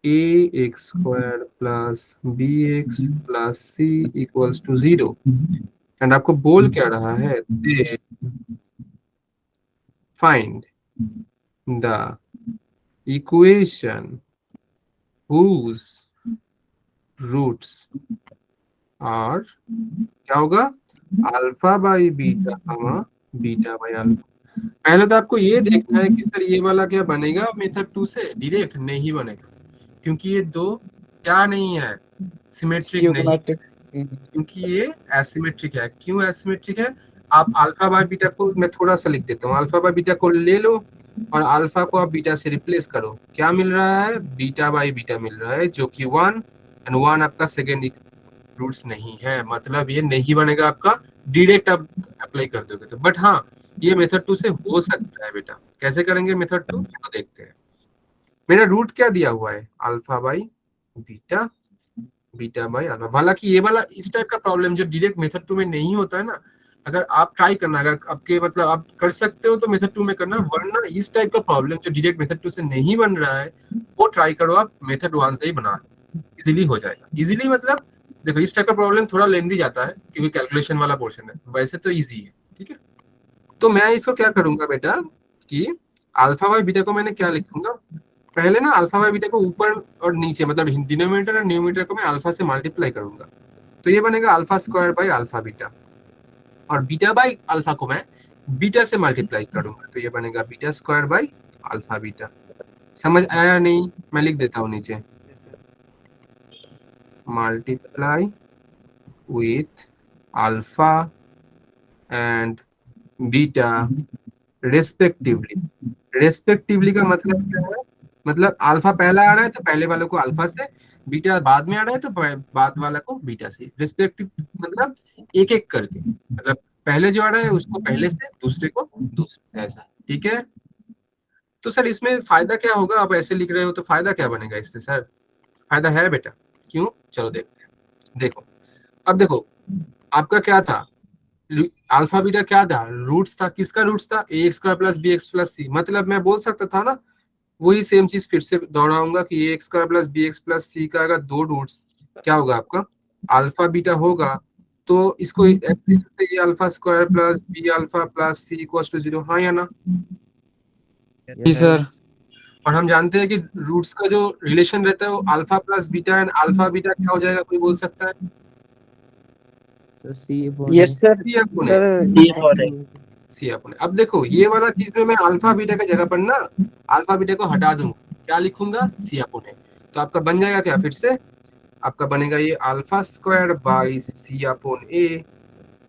ax² + bx + c = 0, and आपको बोल क्या रहा है? Find the equation whose roots are, क्या होगा? Alpha by beta comma beta by alpha. पहले तो आपको ये देखना है कि सर ये वाला क्या बनेगा मेथड 2 से? डायरेक्ट नहीं बनेगा, क्योंकि ये दो क्या नहीं है, सिमेट्रिक नहीं, क्योंकि ये एसिमेट्रिक है। क्यों एसिमेट्रिक है? आप अल्फा बाय बीटा को, मैं थोड़ा सा लिख देता हूँ, अल्फा बाय बीटा को ले लो और अल्फा को आप बीटा से रिप्लेस करो, क्या मिल रहा है? बीटा बाय बीटा मिल रहा है, जो कि 1 एंड 1 आपका सेकेंड रूट्स नहीं है, मतलब ये नहीं बनेगा आपका। डायरेक्ट आप अप्लाई कर दोगे तो, बट हाँ ये मेथड 2 से हो सकता है बेटा। कैसे करेंगे मेथड 2? चलो देखते हैं। मेरा रूट क्या दिया हुआ है? Alpha by beta, beta by alpha. हालांकि ये वाला इस टाइप का प्रॉब्लम जो डायरेक्ट मेथड 2 में नहीं होता है ना, अगर आप ट्राई करना, अगर आपके मतलब आप कर सकते हो तो मेथड 2 में करना, वरना इस टाइप का प्रॉब्लम जो डायरेक्ट मेथड 2 से नहीं बन रहा है वो ट्राई करो आप मेथड 1 से ही बना, इजीली हो जाएगा। इजीली मतलब देखो, इस टाइप का प्रॉब्लम थोड़ा लेंदी जाता है क्योंकि कैलकुलेशन वाला पोर्शन है, वैसे तो इजी है। ठीक है, तो मैं इसको क्या करूंगा बेटा कि अल्फा बाई बीटा को मैंने क्या लिखूंगा? पहले ना अल्फा बाई बीटा को ऊपर और नीचे, मतलब डिनोमिनेटर और न्यूमरेटर को मैं अल्फा से मल्टीप्लाई करूंगा, तो ये बनेगा अल्फा² बाई अल्फा बीटा, और बीटा बाई अल्फा को मैं बीटा से मल्टीप्लाई करूंगा, तो ये बनेगा बीटा² बाई अल्फा बीटा। समझ आया नहीं? मैं लिख देता हूँ नीचे, multiply with alpha and beta respectively. Respectively का मतलब क्या है? मतलब अल्फा पहला आ रहा है तो पहले वाले को अल्फा से, बीटा बाद में आ रहा है तो बाद वाला को बीटा से। रेस्पेक्टिव मतलब एक एक करके, मतलब पहले जो आ रहा है उसको पहले से, दूसरे को दूसरे से, ऐसा। ठीक है, तो सर इसमें फायदा क्या होगा? आप ऐसे लिख रहे हो तो फायदा क्या बनेगा इससे? सर फायदा है बेटा, क्यों? चलो देखते हैं। देखो, अब देखो आपका क्या था? अल्फा बीटा क्या था? रूट्स था। किसका रूट्स था? ax² + bx + c। मतलब मैं बोल सकता था ना, वही सेम चीज फिर से दोहराऊंगा कि ax² + bx + c का अगर 2 रूट्स क्या होगा आपका? अल्फा बीटा होगा, तो इसको ये अल्फा² + b अल्फा + c = 0, हाँ या ना? जी सर। और हम जानते हैं कि रूट्स का जो रिलेशन रहता है वो alpha + beta and alpha beta क्या हो जाएगा? कोई बोल सकता है? Yes sir. C upon A। Sir ये कौन है? C upon A। अब देखो ये वाला चीज में मैं अल्फा बीटा की जगह पर ना अल्फा बीटा को हटा दूंगा, क्या लिखूंगा? C upon A। तो आपका बन जाएगा क्या? फिर से आपका बनेगा ये alpha by C upon A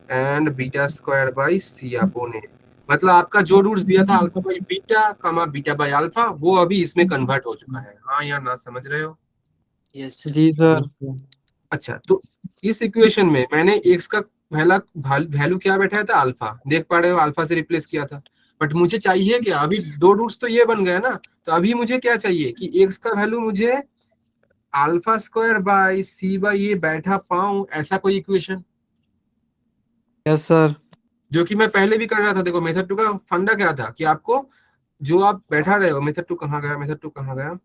and beta by C upon A। मतलब आपका जो रूट्स दिया था alpha by beta comma beta by alpha, वो अभी इसमें कन्वर्ट हो चुका है, हाँ या ना? समझ रहे हो? यस जी सर। अच्छा, तो इस इक्वेशन में मैंने x का पहला वैल्यू क्या बैठाया था? अल्फा। देख पा रहे हो, अल्फा से रिप्लेस किया था। बट मुझे चाहिए क्या, अभी दो रूट्स तो ये बन गए ना, तो अभी मुझे क्या चाहिए कि एक्स का वैल्यू मुझे alpha square by C by ए बैठा पाऊं, ऐसा कोई इक्वेशन यस सर। जो कि मैं पहले भी कर रहा था। देखो मेथड 2 का फंडा क्या था कि आपको जो आप बैठा रहे हो, मेथड 2 कहाँ गया, मेथड 2 कहाँ गया,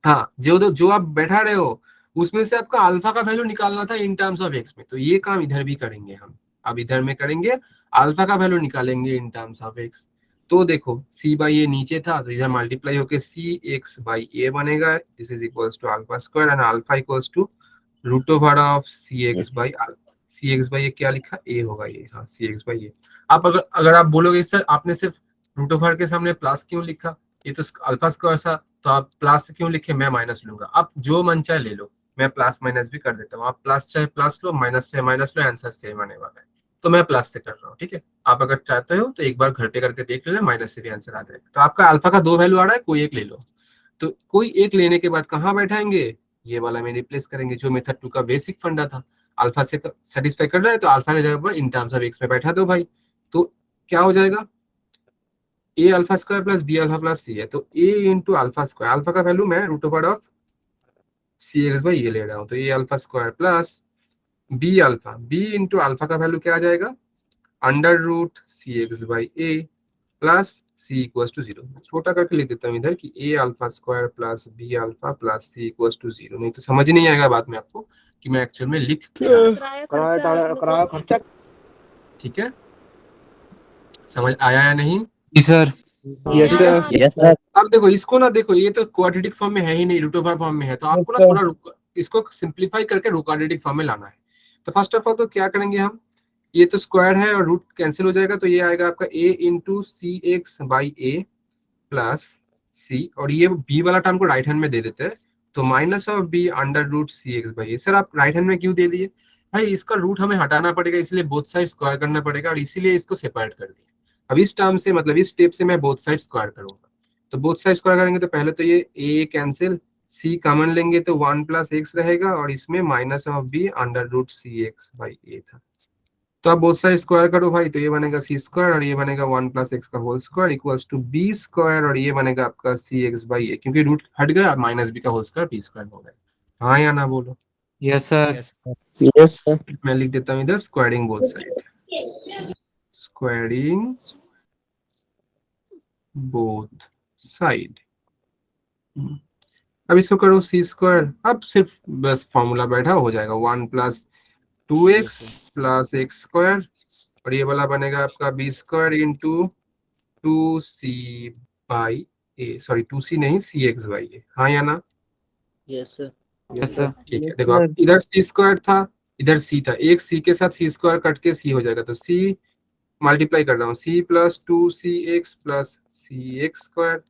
हाँ, जो आप बैठा रहे हो उसमें से आपका अल्फा का वैल्यू निकालना था इन टर्म्स ऑफ एक्स में। तो ये काम इधर भी करेंगे हम, अब इधर में करेंगे, अल्फा का वैल्यू निकालेंगे इन टर्म्स ऑफ एक्स। तो देखो सी बाई ए नीचे था, तो इधर मल्टीप्लाई होके सी एक्स बाई ए बनेगा, this is equals to alpha square and alpha equals to root over of C x by c x by a क्या लिखा, ए होगा ये, हाँ सी एक्स बाई ए। आप अगर आप बोलोगे सर आपने सिर्फ रूट ओवर के सामने प्लस क्यों लिखा, ये तो अल्फा स्क्वायर था, तो आप प्लस क्यों लिखे, मैं माइनस लूंगा। आप जो मन चाहे ले लो, मैं प्लस माइनस भी कर देता हूँ, आप प्लस चाहे प्लस लो, माइनस चाहे माइनस लो, आंसर सेम आने वाला है। तो मैं प्लस से कर रहा हूँ, ठीक है। आप अगर चाहते हो तो एक बार घर पे करके देख लेना, माइनस से भी आंसर आ जाएगा। तो आपका अल्फा का दो वैल्यू आ रहा है, कोई एक ले लो। तो कोई एक लेने के बाद कहाँ बैठाएंगे, ये वाला में रिप्लेस करेंगे, जो मेथड 2 का बेसिक फंडा था। अल्फा से सेटिस्फाई कर रहा है तो अल्फा की जगह पर इन टर्म्स ऑफ एक्स में बैठा दो भाई। तो क्या हो जाएगा, a alpha square plus B alpha plus c है, तो a into alpha square, alpha का वैल्यू मैं root over of C x by ये ले रहा हूँ, तो a alpha square plus B alpha, b into alpha का वैल्यू क्या आ जाएगा, under root C x by a plus C equals to 0। छोटा करके लिख देता हूँ इधर कि a alpha square plus B alpha plus C equals to 0, नहीं तो समझ ही नहीं आएगा बाद में आपको कि मैं एक्चुअल में लिख क्या। ठीक है, समझ आया या नहीं? जी sir. Yes sir. Yes, sir. अब देखो इसको ना, देखो ये तो क्वाड्रेटिक फॉर्म में है ही नहीं, रूट ओवर फॉर्म में है, तो आपको ना थोड़ा इसको सिंप्लीफाई करके क्वाड्रेटिक फॉर्म में लाना है। तो फर्स्ट ऑफ ऑल तो क्या करेंगे हम, ये तो स्क्वायर है और रूट कैंसिल हो जाएगा, तो ये आएगा आपका a into c x by a plus c, और ये b वाला टर्म को राइट हैंड में दे देते हैं, तो minus of b under root C x by A. Sir आप राइट हैंड में क्यों दे दिए भाई, इसका रूट हमें हटाना पड़ेगा, इसलिए बोथ साइड स्क्वायर करना पड़ेगा, और इसीलिए इसको सेपरेट कर दिया। अब इस टर्म से मतलब इस स्टेप से मैं बोथ साइड स्क्वायर करूंगा, तो बोथ साइड स्क्वायर करेंगे तो पहले तो ये a कैंसिल, c कॉमन लेंगे तो 1 प्लस एक्स रहेगा, और इसमें minus of b under root C x by a था। तो आप बोथ साइड स्क्वायर करो भाई, तो ये बनेगा सी स्क्वायर और ये बनेगा 1 प्लस एक्स का whole square equals to B square, और ये बनेगा आपका सी एक्स बाई ए, क्योंकि रूट हट गया, माइनस बी का होल स्क्वायर बी स्क्वायर हो गया। हाँ या ना बोलो? Yes sir. Yes sir. मैं लिख देता हूँ इधर squaring both side, squaring both side. अब इसको करो सी स्क्वायर, अब सिर्फ बस फॉर्मूला बैठा हो जाएगा 1 plus 2x plus x square, और ये वाला बनेगा आपका B square into 2c by A, sorry 2c नहीं सी एक्स बाई ए। हाँ या ना? Yes, sir. Yes sir. ठीक है, देखो आप इधर सी स्क्वायर था, इधर सी था, एक सी के साथ सी स्क्वायर कट के सी हो जाएगा, तो सी मल्टीप्लाई कर रहा हूँ, c plus 2cx plus c x square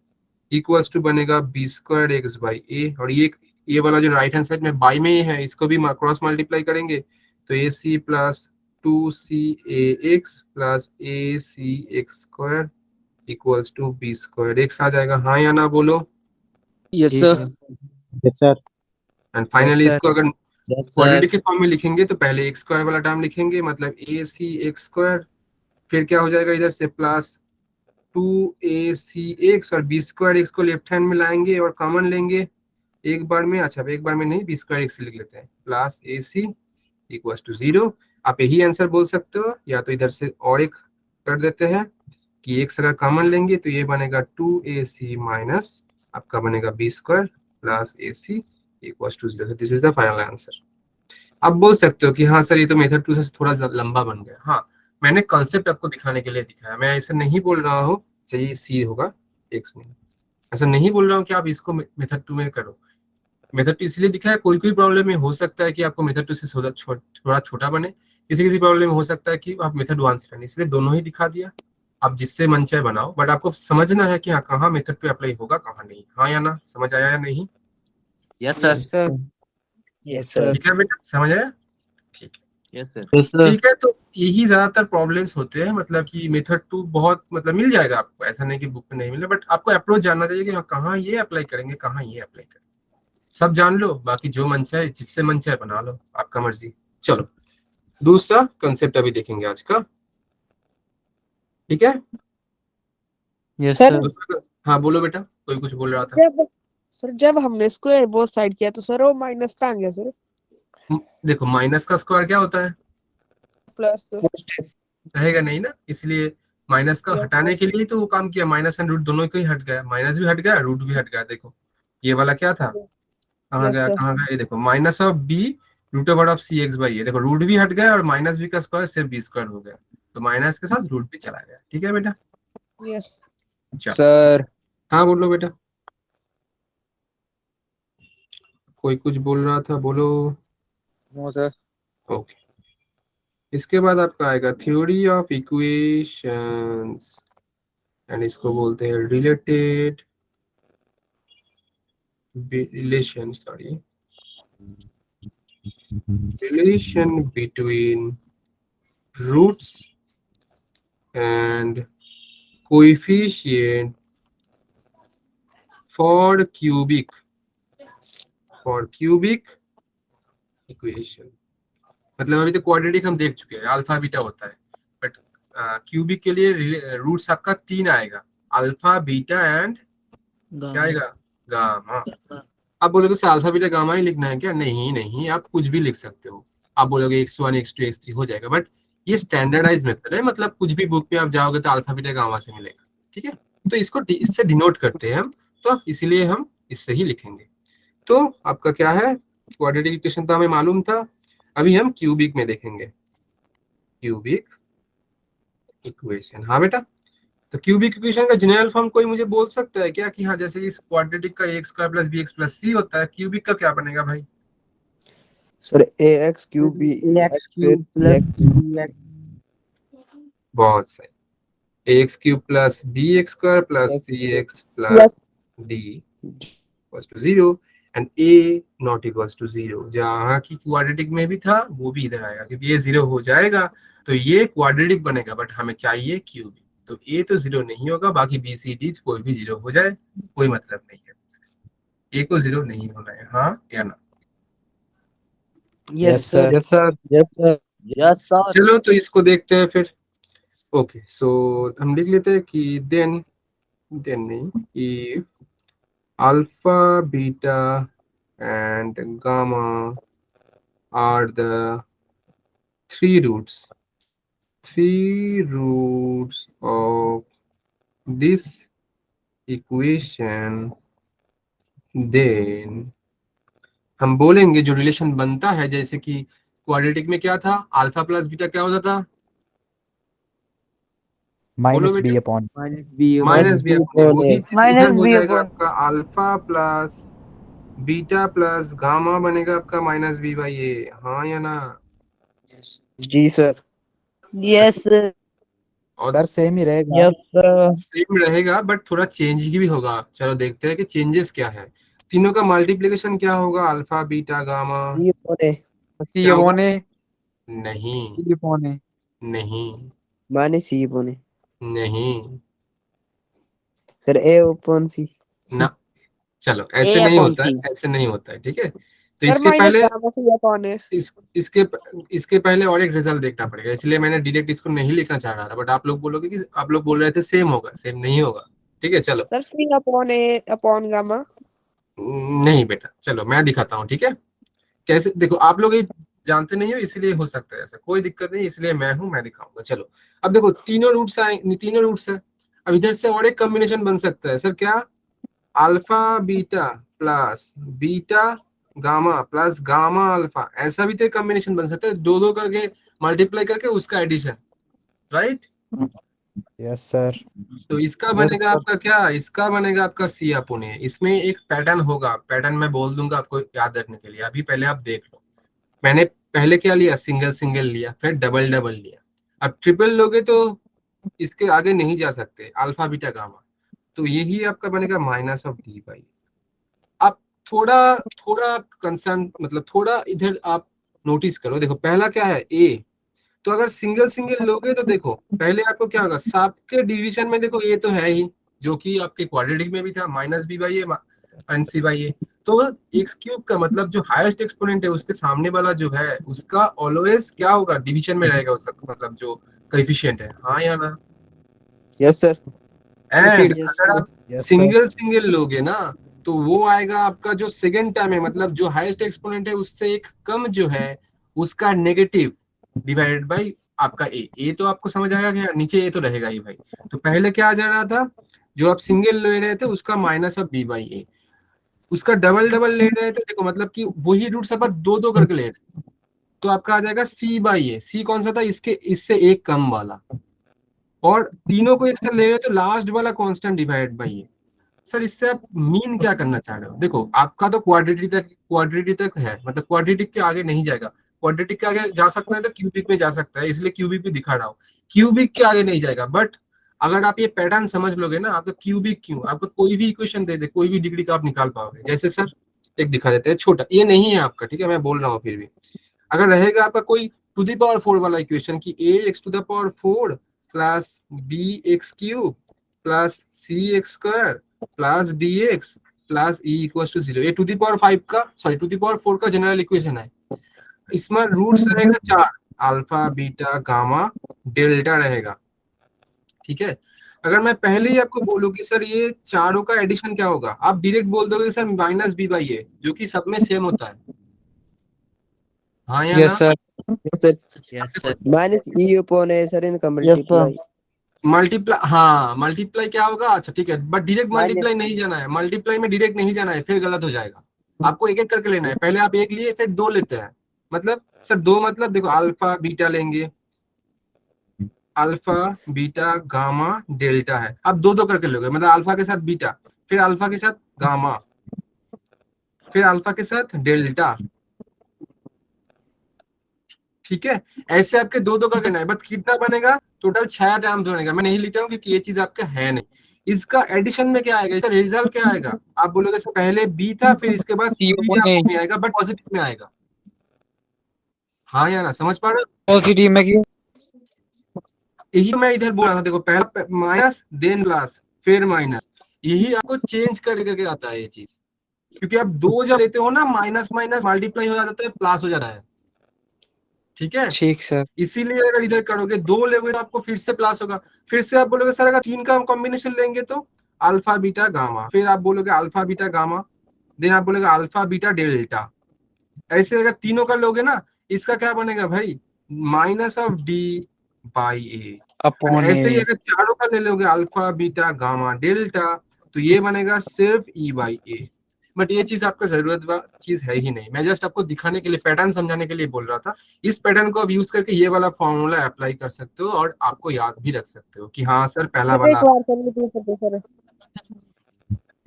equals to बनेगा B square x by a, और ये वाला जो राइट हैंड साइड में बाई में ही है, इसको भी क्रॉस मल्टीप्लाई करेंगे, तो a c plus 2c plus A c x square equals to B square x आ जाएगा। हाँ या ना बोलो? Yes sir. Yes sir. And finally Yes, sir. इसको अगर Yes, sir. क्वाड्रेटिक के फॉर्म में लिखेंगे तो पहले एक्स स्क्वायर वाला टर्म लिखेंगे, मतलब ए सी एक्स स्क्वायर, फिर क्या हो जाएगा इधर से प्लस 2ac और बी स्क्वायर एक्स को लेफ्ट हैंड में लाएंगे और कॉमन लेंगे एक बार में, अच्छा एक बार में नहीं, बी स्क्वायर एक्स लिख लेते हैं, plus A C equals to 0। आप यही आंसर बोल सकते हो, या तो इधर से और एक कर देते हैं कि एक्स अगर कॉमन लेंगे तो ये बनेगा 2ac माइनस आपका बनेगा B square plus A C equals to 0। This is the final answer. आप बोल सकते हो कि हाँ सर ये तो मेथड 2 से थोड़ा लंबा बन गया। हाँ, मैंने कॉन्सेप्ट आपको दिखाने के लिए दिखाया, मैं ऐसा नहीं बोल रहा हूँ चाहिए सी होगा एक्स नहीं, ऐसा नहीं बोल रहा हूँ कि आप इसको मेथड 2 में करो। मेथड 2 इसलिए दिखाया, कोई कोई प्रॉब्लम में हो सकता है कि आपको मेथड 2 से थोड़ा छोटा बने, किसी प्रॉब्लम में हो सकता है कि आप मेथड 1 से बने, इसलिए दोनों ही दिखा दिया। आप जिससे मन चाहे बनाओ, बट आपको समझना है कि हाँ कहाँ मेथड 2 अप्लाई होगा कहाँ नहीं। हाँ या ना? समझ आया या नहीं? Yes, sir. Yes sir. ठीक है बेटा, समझ आया? ठीक है, Yes, sir. Yes sir. ठीक है। तो यही ज्यादातर प्रॉब्लम्स होते हैं, मतलब कि मेथड 2 बहुत मतलब मिल जाएगा आपको, ऐसा नहीं कि बुक में नहीं मिले, बट आपको अप्रोच जानना चाहिए कि हाँ कहाँ ये अप्लाई करेंगे कहाँ ये अप्लाई करेंगे, सब जान लो, बाकी जो मन चाहे जिससे मन चाहे बना लो, आपका मर्जी। चलो दूसरा कंसेप्ट अभी देखेंगे आज का, ठीक है। Yes sir sir. हाँ बोलो बेटा, कोई कुछ बोल रहा था। जब हमने स्क्वायर बोथ साइड किया तो सर वो माइनस का आ गया सर, देखो माइनस का स्क्वायर क्या होता है, प्लस। रहेगा नहीं ना, इसलिए माइनस का हटाने के लिए तो वो काम किया, माइनस एंड रूट दोनों को ही हट गया, माइनस भी हट गया रूट भी हट गया। देखो ये वाला क्या था, कहाँ यस गया सर। कहाँ गया, ये देखो minus of B root over of C x by, ये देखो रूट भी हट गया और माइनस बी का स्क्वायर सिर्फ बी स्क्वायर हो गया, तो माइनस के साथ रूट भी चला गया। ठीक है बेटा, यस चलो सर हाँ बोलो बेटा, कोई कुछ बोल रहा था, बोलो। No sir. ओके, इसके बाद आपका आएगा थ्योरी ऑफ इक्वेशंस एंड इसको बोलते हैं related relation, sorry, relation between roots and coefficient for cubic equation। मतलब अभी तो क्वाड्रेटिक हम देख चुके हैं, अल्फा बीटा होता है, बट क्यूबिक के लिए रूट्स आपका 3 आएगा, अल्फा बीटा एंड क्या गामा। आएगा, गामा। आप बोलोगे सर अल्फा बीटा गामा ही लिखना है क्या, नहीं नहीं, आप कुछ भी लिख सकते हो। आप बोलोगे x1 x2 x3 हो जाएगा, बट ये स्टैंडर्डाइज मेथड है, मतलब कुछ भी बुक में आप जाओगे तो अल्फा बीटा गामा से मिलेगा। ठीक है, तो इसको इससे डिनोट करते हैं हम, तो इसीलिए हम इससे ही लिखेंगे। तो आपका क्या है, क्वाड्रेटिक इक्वेशन तो हमें मालूम था, अभी हम क्यूबिक में देखेंगे, क्यूबिक इक्वेशन। हाँ बेटा, तो क्यूबिक इक्वेशन का जनरल फॉर्म कोई मुझे बोल सकता है क्या कि हाँ जैसे कि क्वाड्रेटिक का x square plus B x plus c होता है, क्यूबिक का क्या बनेगा भाई? Sir ax cube b x cube plus bx। बहुत सही, a x cube plus B x square plus c x plus d equals to 0 and a not equals to 0। जहाँ की क्वाड्रेटिक में भी था वो भी इधर आएगा, क्योंकि ये 0 हो जाएगा तो ये क्वाड्रेटिक बनेगा, बट हमें चाहिए क्यूबिक, तो ए तो 0 नहीं होगा, बाकी बी सी डी कोई भी 0 हो जाए कोई मतलब नहीं है, ए को 0 नहीं होना है, हाँ या ना? Yes sir. Yes sir. Yes sir. Yes sir. चलो तो इसको देखते हैं फिर। ओके, सो हम लिख लेते हैं कि देन नहीं, if alpha beta and gamma are the three roots of this equation, then हम बोलेंगे जो रिलेशन बनता है, जैसे कि क्वाड्रेटिक में क्या था, अल्फा प्लस बीटा क्या होता था, minus B upon minus B upon, वही चीज इधर हो जाएगा आपका, alpha plus beta plus gamma बनेगा आपका माइनस बी बाई ए, हाँ या ना? जी सर। यस सर सेम ही रहेगा। Yes sir. सेम रहेगा बट थोड़ा चेंज भी होगा, चलो देखते हैं कि चेंजेस क्या है। तीनों का मल्टीप्लिकेशन क्या होगा, अल्फा बीटा गामा, ये बोले सी क्या होगा? अपॉन ए। नहीं सी अपॉन ए। नहीं माने सी बोले नहीं सर a upon c। ना, चलो ऐसे ए नहीं अपॉन होता है, सी। ऐसे नहीं होता है, ठीक है। तो सर इसके माइनस पहले गामा से या कौन है? इसके पहले और एक रिजल्ट देखना पड़ेगा, इसलिए मैंने डायरेक्ट इसको नहीं लिखना चाह रहा था, बट आप लोग बोलोगे कि आप लोग बोल रहे थे सेम होगा, सेम नहीं होगा। ठीक है चलो, सर सी अपॉन ए अपॉन गामा। नहीं बेटा, चलो मैं दिखाता हूँ, ठीक है। कैसे, देखो आप लोग ये जानते नहीं हो इसलिए हो सकता है ऐसा, कोई दिक्कत नहीं, इसलिए मैं दिखाऊंगा। चलो अब देखो तीनों रूट्स आए, तीनों रूट्स है, अब इधर से और एक कॉम्बिनेशन बन सकता है सर, क्या, alpha beta plus beta gamma plus gamma alpha, ऐसा भी तो कॉम्बिनेशन बन सकता है, दो दो करके मल्टीप्लाई करके उसका एडिशन, राइट। Yes sir. तो इसका बनेगा आपका क्या, इसका बनेगा आपका सी अपोन ए। इसमें एक पैटर्न होगा, पैटर्न मैं बोल दूंगा आपको याद रखने के लिए, अभी पहले आप देख लो। मैंने पहले क्या लिया, सिंगल सिंगल लिया, फिर डबल डबल लिया, अब ट्रिपल लोगे तो इसके आगे नहीं जा सकते, अल्फा बीटा गामा, तो यही आपका बनेगा माइनस ऑफ डी बाई। आप थोड़ा थोड़ा कंसर्न, मतलब थोड़ा इधर आप नोटिस करो, देखो पहला क्या है ए, तो अगर सिंगल सिंगल लोगे तो देखो पहले आपको क्या होगा, सबके डिवीजन में देखो ए तो है ही, जो कि आपके क्वाड्रेटिक में भी था, minus B by A and c by a, तो एक्स क्यूब का मतलब जो हाईएस्ट एक्सपोनेंट है उसके सामने वाला जो है उसका ऑलवेज क्या होगा, डिवीजन में रहेगा उसका, मतलब जो कोएफिशिएंट है, हाँ या ना? Yes sir. एंड Yes, अगर sir. आप सिंगल सिंगल लोगे ना तो वो आएगा आपका जो सेकंड टर्म है, मतलब जो हाईएस्ट एक्सपोनेंट है उससे एक कम जो है उसका नेगेटिव डिवाइडेड बाय आपका ए तो आपको समझ आएगा कि नीचे ए तो रहेगा ही भाई। तो पहले क्या आ जा रहा था, जो आप सिंगल ले रहे थे उसका माइनस ऑफ बी बाई ए, उसका डबल डबल ले रहे थे, देखो मतलब कि वही रूट सब दो दो करके ले रहे थे, तो आपका आ जाएगा सी बाई ए। सी कौन सा था, इसके इससे एक कम वाला, और तीनों को एक साथ ले रहे हो तो लास्ट वाला constant divide by A. Sir इससे आप मीन क्या करना चाह रहे हो, देखो आपका तो क्वाड्रेटिक तक है, मतलब क्वाड्रेटिक के आगे नहीं जाएगा, क्वाड्रेटिक के आगे जा सकता है तो क्यूबिक में जा सकता है, इसलिए क्यूबिक भी दिखा रहा हूँ, क्यूबिक के आगे नहीं जाएगा। बट अगर आप ये पैटर्न समझ लोगे ना, आपका क्यूबिक क्यों, आपको कोई भी इक्वेशन दे दे, कोई भी डिग्री का आप निकाल पाओगे। जैसे सर एक दिखा देते हैं, छोटा ये नहीं है आपका, ठीक है मैं बोल रहा हूँ, फिर भी अगर रहेगा आपका कोई टू द पावर 4 वाला इक्वेशन की a x to the power 4 plus B x cube plus c x square plus d x plus e equal to 0, ये टू द पावर 5 का, सॉरी टू द पावर 4 का general equation है। इसमें roots रहेगा 4, alpha beta gamma delta रहेगा, ठीक है। अगर मैं पहले ही आपको बोलूं कि सर ये चारों का एडिशन क्या होगा, आप डायरेक्ट बोल दोगे sir minus B by A, जो कि सब में सेम होता है, हाँ या यस ना। Sir. Yes, sir. Yes, sir. Minus E upon A, sir, in yes multiply. Sir. Multiply, हाँ मल्टीप्लाई क्या होगा, अच्छा ठीक है, बट डायरेक्ट Minus- मल्टीप्लाई नहीं जाना है, मल्टीप्लाई में डायरेक्ट नहीं जाना है, फिर गलत हो जाएगा, आपको एक एक करके लेना है। पहले आप एक लिए फिर दो लेते हैं, मतलब सर दो मतलब देखो अल्फा बीटा लेंगे, अल्फा बीटा गामा डेल्टा है, आप दो दो करके लोगे, मतलब अल्फा के साथ बीटा, फिर अल्फा के साथ गामा, फिर अल्फा के साथ डेल्टा, ठीक है। ऐसे आपके दो दो करके लेना है, बट कितना बनेगा, टोटल 6 टर्म्स बनेगा। मैं नहीं लिखता हूँ क्योंकि ये चीज आपका है नहीं। इसका एडिशन में क्या आएगा, इसका रिजल्ट क्या आएगा, आप बोलोगे सर पहले बी था फिर इसके बाद सी भी आपको नहीं आएगा, बट पॉजिटिव में आएगा, हाँ या ना, समझ पा रहे हो। पॉजिटिव में क्यों? यही मैं इधर बोल रहा था, देखो पहला माइनस देन प्लस फिर माइनस, यही आपको चेंज करके आता है ये चीज, क्योंकि आप दो जब लेते हो ना माइनस माइनस मल्टीप्लाई हो जाता है प्लस हो जाता है, ठीक है। ठीक सर। इसीलिए अगर इधर करोगे दो लोगे तो आपको फिर से प्लस होगा, फिर से आप बोलोगे सर अगर तीन का हम कॉम्बिनेशन लेंगे तो अल्फा बीटा गामा, फिर आप बोलोगे अल्फा बीटा गामा, देन आप बोलोगे अल्फा बीटा डेल्टा। ऐसे अगर तीनों का लोगे ना, इसका क्या बनेगा भाई, minus of D by A. Upon ऐसे ही ए। अगर चारों का ले लोगे अल्फा बीटा गामा डेल्टा, तो ये बनेगा सिर्फ ई बाई ए। बट ये चीज आपका जरूरत चीज है ही नहीं, मैं जस्ट आपको दिखाने के लिए, पैटर्न समझाने के लिए बोल रहा था। इस पैटर्न को आप यूज करके ये वाला फॉर्मूला अप्लाई कर सकते हो और आपको याद भी रख सकते हो कि हाँ सर पहला सर वाला, एक बार कर लीजिए सर।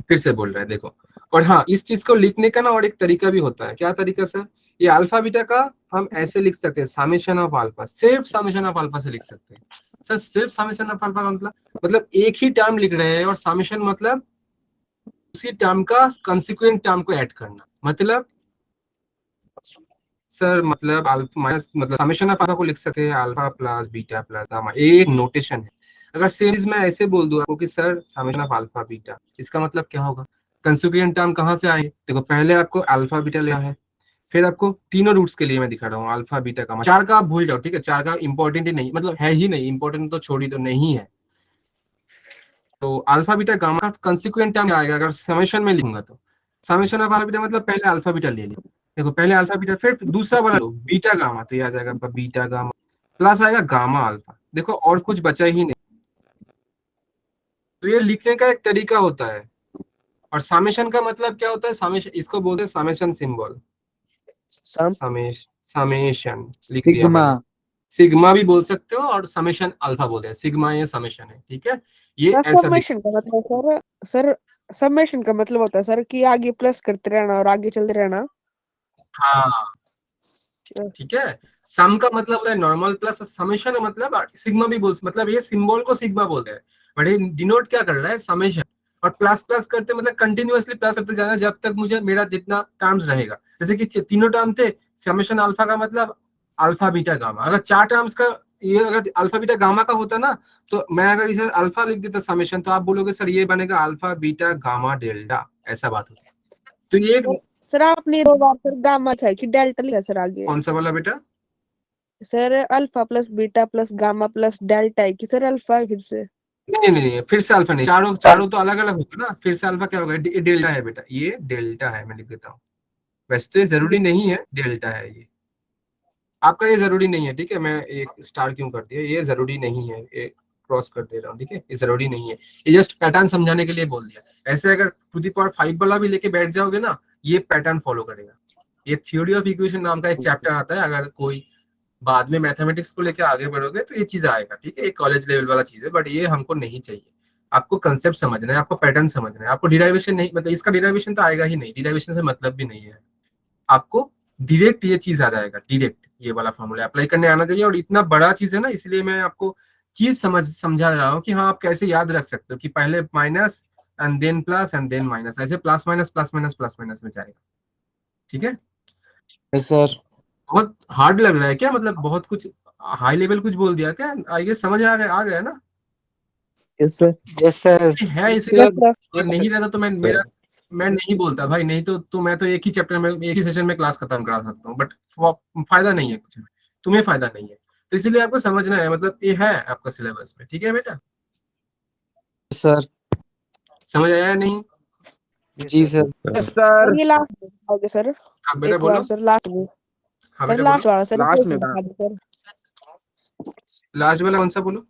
फिर से बोल रहा है देखो। और हाँ इस चीज को लिखने का ना और एक तरीका भी होता है, क्या तरीका सर, ये अल्फा बीटा का हम ऐसे लिख सकते हैं, समेशन ऑफ अल्फा, सिर्फ समेशन ऑफ अल्फा से लिख सकते हैं। सर सिर्फ समेशन ऑफ अल्फा का मतलब एक ही टर्म लिख रहे हैं, और समेशन मतलब उसी टर्म का कंसिक्वेंट टर्म को ऐड करना, मतलब सर मतलब अल्फा माइनस, मतलब समेशन ऑफ अल्फा को लिख सकते हैं alpha plus beta plus gamma, एक नोटेशन है। अगर सेम चीज मैं ऐसे बोल दूं आपको कि sir summation of alpha beta, इसका मतलब क्या होगा, कंसिक्वेंट टर्म कहाँ से आए, देखो पहले आपको अल्फा बीटा लेना है, फिर आपको तीनों रूट्स के लिए मैं दिखा रहा हूँ अल्फा बीटा गामा, चार का आप भूल जाओ, ठीक है, चार का इंपॉर्टेंट ही नहीं, मतलब है ही नहीं, इंपॉर्टेंट तो छोड़ी तो नहीं है। तो अल्फा बीटा गामा का कंसिक्वेंट टर्म आएगा अगर समेशन में लिखूंगा तो, समेशन ऑफ अल्फा बीटा मतलब पहले अल्फा बीटा ले लिया, देखो पहले अल्फा बीटा फिर दूसरा वाला लो बीटा गामा, तो ये आ जाएगा बीटा गामा प्लस आएगा गामा अल्फा, देखो और कुछ बचा ही नहीं। तो ये लिखने का एक तरीका होता है। और समेशन का मतलब क्या होता है, समेशन इसको बोलते हैं समेशन सिंबल, समेशन लिख दिया सिग्मा। मैंने। सिग्मा भी बोल सकते हो और समेशन अल्फा बोलते हैं, सिग्मा ये समेशन है, ठीक है। ये ऐसा समेशन का मतलब सर समेशन का मतलब होता है सर कि आगे प्लस करते रहना और आगे चलते रहना। हाँ ठीक है। सम का मतलब होता है नॉर्मल प्लस, समेशन का मतलब सिग्मा भी बोल, मतलब ये सिंबल को सिग्मा बोलते हैं, बट ये डिनोट क्या कर रहा है, समेशन। और प्लस प्लस करते मतलब कंटिन्यूअसली प्लस करते जाना जब तक मुझे मेरा जितना टर्म्स रहेगा, जैसे कि तीनों टर्म थे, समेशन अल्फा का मतलब अल्फा बीटा गामा, अगर 4 टर्म्स का ये अगर अल्फा बीटा गामा का होता ना, तो मैं अगर इसे अल्फा लिख देता समेशन, तो आप बोलोगे सर ये बनेगा अल्फा बीटा गामा डेल्टा, ऐसा बात होती है। तो ये सर आपने 2 बार सर गामा लिखा है कि डेल्टा लिखा सर आगे, कौन सा वाला बेटा, sir alpha plus beta plus gamma plus delta है कि सर अल्फा है फिर से। नहीं नहीं नहीं, फिर से अल्फा नहीं, चारों चारों तो अलग अलग होगा ना, फिर से अल्फा क्या होगा, डेल्टा है बेटा, ये डेल्टा है, मैं लिख देता हूँ। वैसे तो ये जरूरी नहीं है, डेल्टा है ये आपका, ये जरूरी नहीं है, ठीक है। मैं एक स्टार क्यों कर दिया, ये जरूरी नहीं है, ये क्रॉस कर दे रहा हूँ, ठीक है, ये जरूरी नहीं है, ये जस्ट पैटर्न समझाने के लिए बोल दिया। ऐसे अगर टू द पावर 5 वाला भी लेके बैठ जाओगे ना, ये पैटर्न फॉलो करेगा। ये थ्योरी ऑफ इक्वेशन नाम का एक चैप्टर आता है, अगर कोई बाद में मैथमेटिक्स को लेकर आगे बढ़ोगे तो ये चीज आएगा, ठीक है, ये कॉलेज लेवल वाला चीज है, बट ये हमको नहीं चाहिए। आपको कंसेप्ट समझना है, आपको पैटर्न समझना है, आपको डिराइवेशन नहीं, मतलब इसका डिराइवेशन तो आएगा ही नहीं, डिराइवेशन से मतलब भी नहीं है। आपको डायरेक्ट ये चीज आ जाएगा, डायरेक्ट ये वाला फॉर्मूला अप्लाई करने आना चाहिए। और इतना बड़ा चीज है ना, इसलिए मैं आपको चीज समझा रहा हूँ कि हाँ आप कैसे याद रख सकते हो कि पहले minus and then plus and then minus, ऐसे plus minus plus minus plus minus में जाएगा, ठीक है। Yes sir. बहुत हार्ड लग रहा है क्या, मतलब बहुत कुछ हाई लेवल कुछ बोल दिया क्या, आई गेस समझ आ गया ना। Yes sir. Yes sir. है इसलिए, अगर नहीं रहता तो मैं नहीं बोलता भाई, नहीं तो मैं तो एक ही चैप्टर में एक ही सेशन में क्लास खत्म करा सकता हूँ, बट फायदा नहीं है कुछ में, तुम्हें फायदा नहीं है, तो इसलिए आपको समझना है, मतलब ये है आपका सिलेबस में, ठीक है बेटा। सर। समझ आया या नहीं? जी सर। सर ये लास्ट में बताओगे सर, हाँ बेटा एक बार बोलो। सर लास्ट में, हाँ सर बेटा लास्ट बोलो, वाला सर, लास्ट में बता दो सर। लास्ट वाला कौन सा बोलो?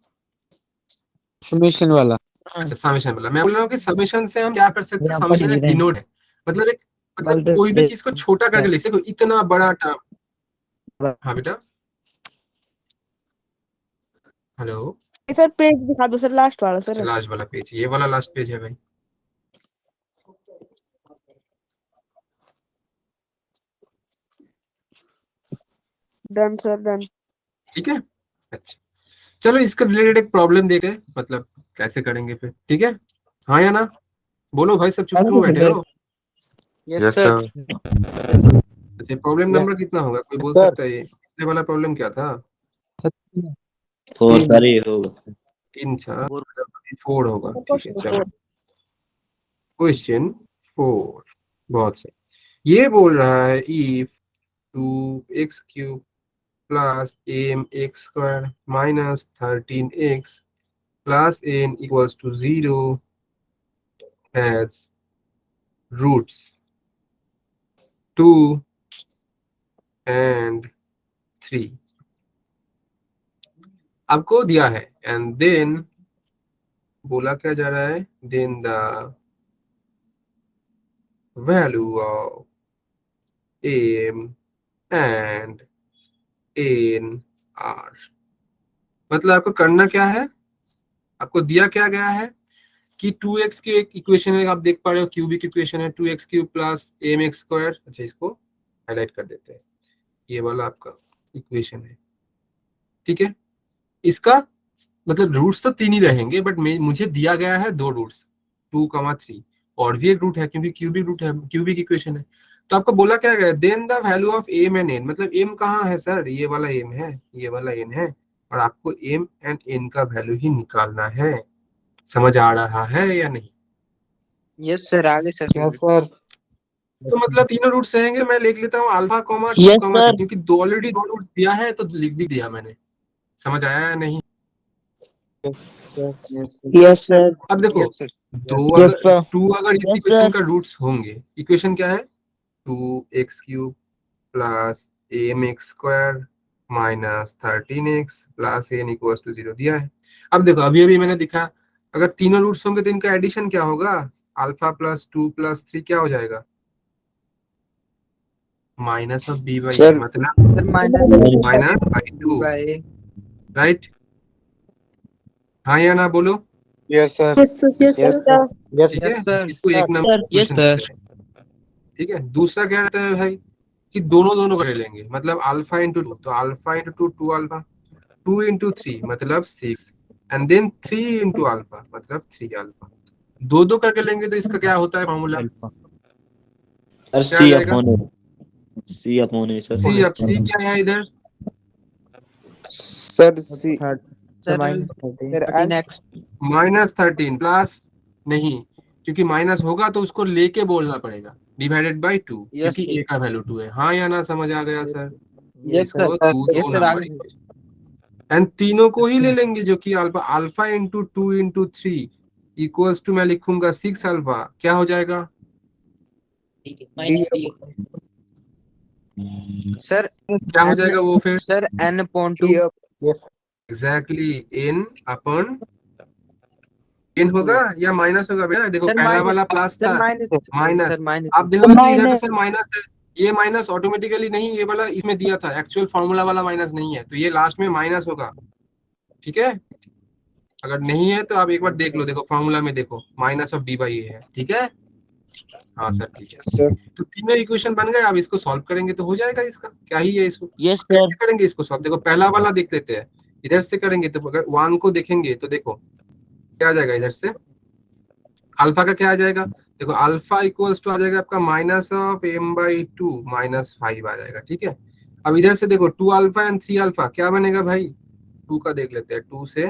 समेशन वाला। अच्छा समेशन वाला, मैं बोल रहा हूँ कि समेशन से हम क्या कर सकते हैं, समेशन एक डिनोट है, मतलब एक, मतलब कोई भी चीज को छोटा करके लिख सकते, इतना बड़ा टर्म। हाँ बेटा हेलो, सर पेज दिखा दो सर, लास्ट वाला सर। लास्ट वाला पेज, ये वाला लास्ट पेज है भाई। Done sir done. ठीक है, अच्छा चलो इसका रिलेटेड एक प्रॉब्लम देखते हैं, मतलब कैसे करेंगे फिर, ठीक है। हाँ या ना, बोलो भाई, सब चुप क्यों बैठे हो? Yes sir. अच्छा प्रॉब्लम नंबर कितना होगा, कोई बोल सकता है? ये वाला प्रॉब्लम क्या था? 4 सर, ये होगा 3 4 4 होगा, ठीक है चलो। क्वेश्चन 4 बहुत सही, ये बोल रहा है if 2x³ plus mx² minus 13x plus n equals to 0 has roots 2 and 3 आपको दिया है, एंड देन बोला क्या जा रहा है, then the value of m and n r, मतलब आपको करना क्या है, आपको दिया क्या गया है कि 2x की एक इक्वेशन है, आप देख पा रहे हो क्यूबिक इक्वेशन है, 2x³ प्लस mx²। अच्छा इसको हाईलाइट कर देते हैं, ये वाला आपका इक्वेशन है, ठीक है। इसका मतलब रूट्स तो 3 ही रहेंगे, बट मुझे दिया गया है 2 रूट्स 2,3, और भी एक रूट है क्योंकि क्यूबिक रूट है, क्यूबिक इक्वेशन है। तो आपको बोला क्या गया, then the value of m and n, मतलब m कहाँ है सर, ये वाला m है, ये वाला n है, और आपको m एंड n का वैल्यू ही निकालना है। समझ आ रहा है या नहीं? यस सर, आगे सर। Yes sir. तो मतलब तीनों रूट्स रहेंगे, मैं लिख लेता हूँ alpha comma 2 Yes, comma sir. 3, क्योंकि ऑलरेडी 2 रूट्स दिया है तो लिख भी दिया मैंने। समझ आया या नहीं? Yes sir. अब देखो, Yes, sir. 2 अगर इस Yes, इक्वेशन sir. का रूट्स होंगे, इक्वेशन क्या है, 2x³ plus mx² minus 13x plus n equals to 0 दिया है। अब देखो अभी अभी मैंने दिखा, अगर तीनों रूट्स होंगे तो इनका एडिशन क्या होगा, अल्फा प्लस 2 प्लस 3 क्या हो जाएगा, minus of b by a, मतलब माइनस बाई 2, राइट। हाँ या ना बोलो, यस सर। Yes sir. ठीक है। सर। इसको एक नंबर Yes, क्वेश्चन, sir. ठीक है। दूसरा क्या रहता है भाई कि दोनों कर लेंगे, मतलब अल्फा इंटू 2, तो अल्फा इंटू 2 2 अल्फा, 2 इंटू 3 मतलब 6, एंड देन 3 इंटू अल्फा मतलब 3 अल्फा, दो करके लेंगे तो इसका क्या होता है फॉर्मूला, सर क्या आ जाएगा, C अपॉन A सर। सी। अब सी क्या है इधर, सर सी माइनस 13 प्लस नहीं, क्योंकि माइनस होगा तो उसको लेके बोलना पड़ेगा, डिवाइडेड बाई 2, क्योंकि a का वैल्यू 2 है। हाँ या ना, समझ आ गया सर? Yes sir. तो 2 यस सर, नंबर आगे। इक्वेशन, एंड तीनों को ही ले लेंगे जो कि alpha alpha into 2 into 3 equals to मैं लिखूंगा 6 अल्फा, क्या हो जाएगा सर क्या हो जाएगा वो फिर sir n upon 2 exactly n अपन n होगा या माइनस होगा भैया, देखो सर पहला माइनस वाला प्लस था माइनस, सर माइनस आप देखोगे तो इधर तो सर माइनस है, ये माइनस ऑटोमेटिकली नहीं, ये वाला इसमें दिया था एक्चुअल फॉर्मूला वाला माइनस नहीं है, तो ये लास्ट में माइनस होगा, ठीक है। अगर नहीं है तो आप एक बार देख लो, देखो फॉर्मूला में देखो माइनस ऑफ डी बाई ए है, ठीक है। हाँ सर ठीक है, सर तो तीनों इक्वेशन बन गए, अब इसको सॉल्व करेंगे तो हो जाएगा, इसका क्या ही है, इसको यस सर। कैसे करेंगे इसको सॉल्व, देखो पहला वाला देख लेते हैं, इधर से करेंगे तो अगर 1 को देखेंगे तो देखो क्या आ जाएगा, इधर से अल्फा का क्या आ जाएगा, देखो अल्फा इक्वल्स टू आ जाएगा आपका minus of m by 2 minus 5 आ जाएगा, ठीक है। अब इधर से देखो 2 अल्फा एंड 3 अल्फा क्या बनेगा भाई, 2 का देख लेते हैं, 2 से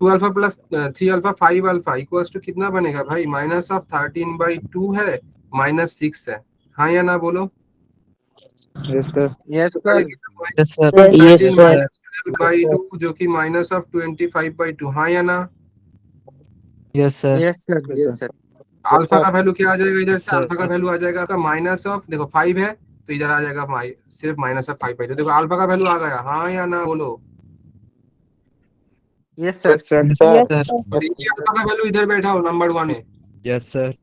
2 alpha plus 3 alpha 5 alpha equals to कितना बनेगा भाई, माइनस ऑफ 13 बाई 2 है माइनस 6 है, हाँ या ना बोलो। यस सर यस तो सर करेंगे यस सर। 13 बाई 2 जो कि माइनस ऑफ 25 बाई 2, हाँ या ना। Yes sir. Yes sir alpha का वैल्यू क्या आ जाएगा, इधर से अल्फा का वैल्यू आ जाएगा आपका माइनस ऑफ, देखो 5 है तो इधर आ जाएगा सिर्फ माइनस ऑफ 5 बाई 2, देखो अल्फा का वैल्यू आ गया, हाँ या ना बोलो। यस सर और ये अल्फा का वैल्यू इधर बैठा हो नंबर 1 में, यस सर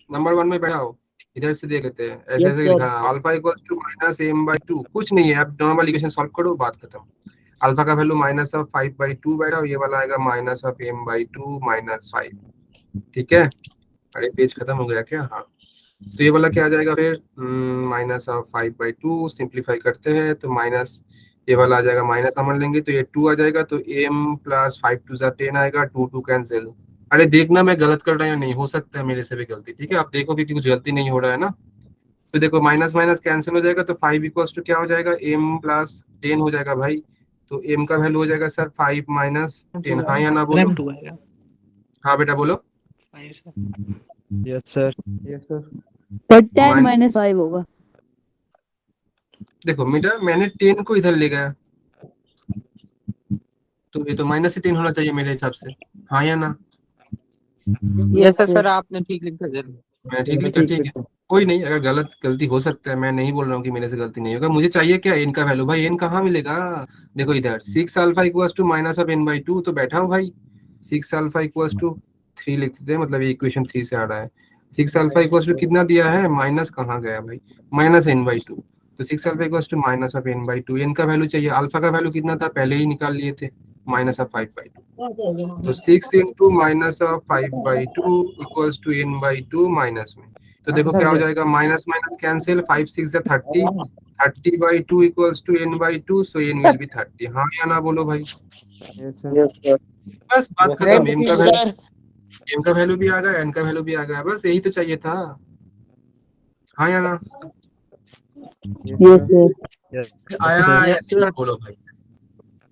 नंबर 1 में बैठा हो, इधर से देख लेते हैं, ऐसे ऐसे लिखा है alpha equal to minus m by 2, कुछ नहीं है, आप नॉर्मल इक्वेशन सॉल्व करो बात खत्म। अल्फा का वैल्यू माइनस ऑफ 5 बाई 2 बैठा हो, ये वाला आएगा minus of m by 2 minus 5, ठीक है। अरे पेज खत्म हो गया क्या, हाँ तो ये वाला क्या आ जाएगा फिर माइनस ऑफ 5 बाई 2, सिंप्लीफाई करते हैं तो माइनस, ये वाला आ जाएगा माइनस समझ लेंगे तो ये 2 आ जाएगा, तो m प्लस 5 2 10 आएगा, 2 2 कैंसिल। अरे देखना मैं गलत कर रहा हूँ या नहीं, हो सकता है मेरे से भी गलती, ठीक है आप देखो कि कुछ गलती नहीं हो रहा है ना, तो देखो माइनस माइनस कैंसिल हो जाएगा, तो 5 इक्वल्स टू क्या हो जाएगा m प्लस 10 हो जाएगा भाई, तो m का वैल्यू हो जाएगा सर 5 माइनस 10, हाँ या ना बोलो। हाँ बेटा बोलो। यस सर पर 10 माइनस 5 होगा। देखो बेटा मैंने 10 को इधर ले गया, तो ये तो माइनस से 10 होना चाहिए मेरे हिसाब से, हाँ या ना। यस सर आपने ठीक लिखा जरूर। मैं ठीक लिखा, ठीक है कोई नहीं, अगर गलती हो सकता है, मैं नहीं बोल रहा हूँ कि मेरे से गलती नहीं होगा, मुझे चाहिए क्या n का वैल्यू, भाई n कहाँ मिलेगा, देखो इधर 6 alpha equals to minus of n by 2, तो बैठा हूँ भाई 6 अल्फा इक्वल्स टू 3 लिखते हैं, मतलब ये इक्वेशन 3 से आ रहा है, 6 अल्फा इक्वल्स टू कितना दिया है, माइनस कहाँ गया भाई, माइनस n बाई 2, तो 6 alpha equals to minus of n by 2, n का वैल्यू चाहिए, अल्फा का वैल्यू कितना था पहले ही निकाल लिए थे, माइनस ऑफ 5 बाई 2, तो 6 into minus of 5 by 2 equals to n by 2 minus में, तो देखो क्या हो जाएगा, minus minus cancel, 5 6 30, 30 by 2 equals to n by 2, so n will be 30, हाँ या ना बोलो भाई। बस बात खत्म, m का वैल्यू भी आ गया, n का वैल्यू भी आ गया, बस यही तो चाहिए था, हाँ या ना। आया बोलो भाई,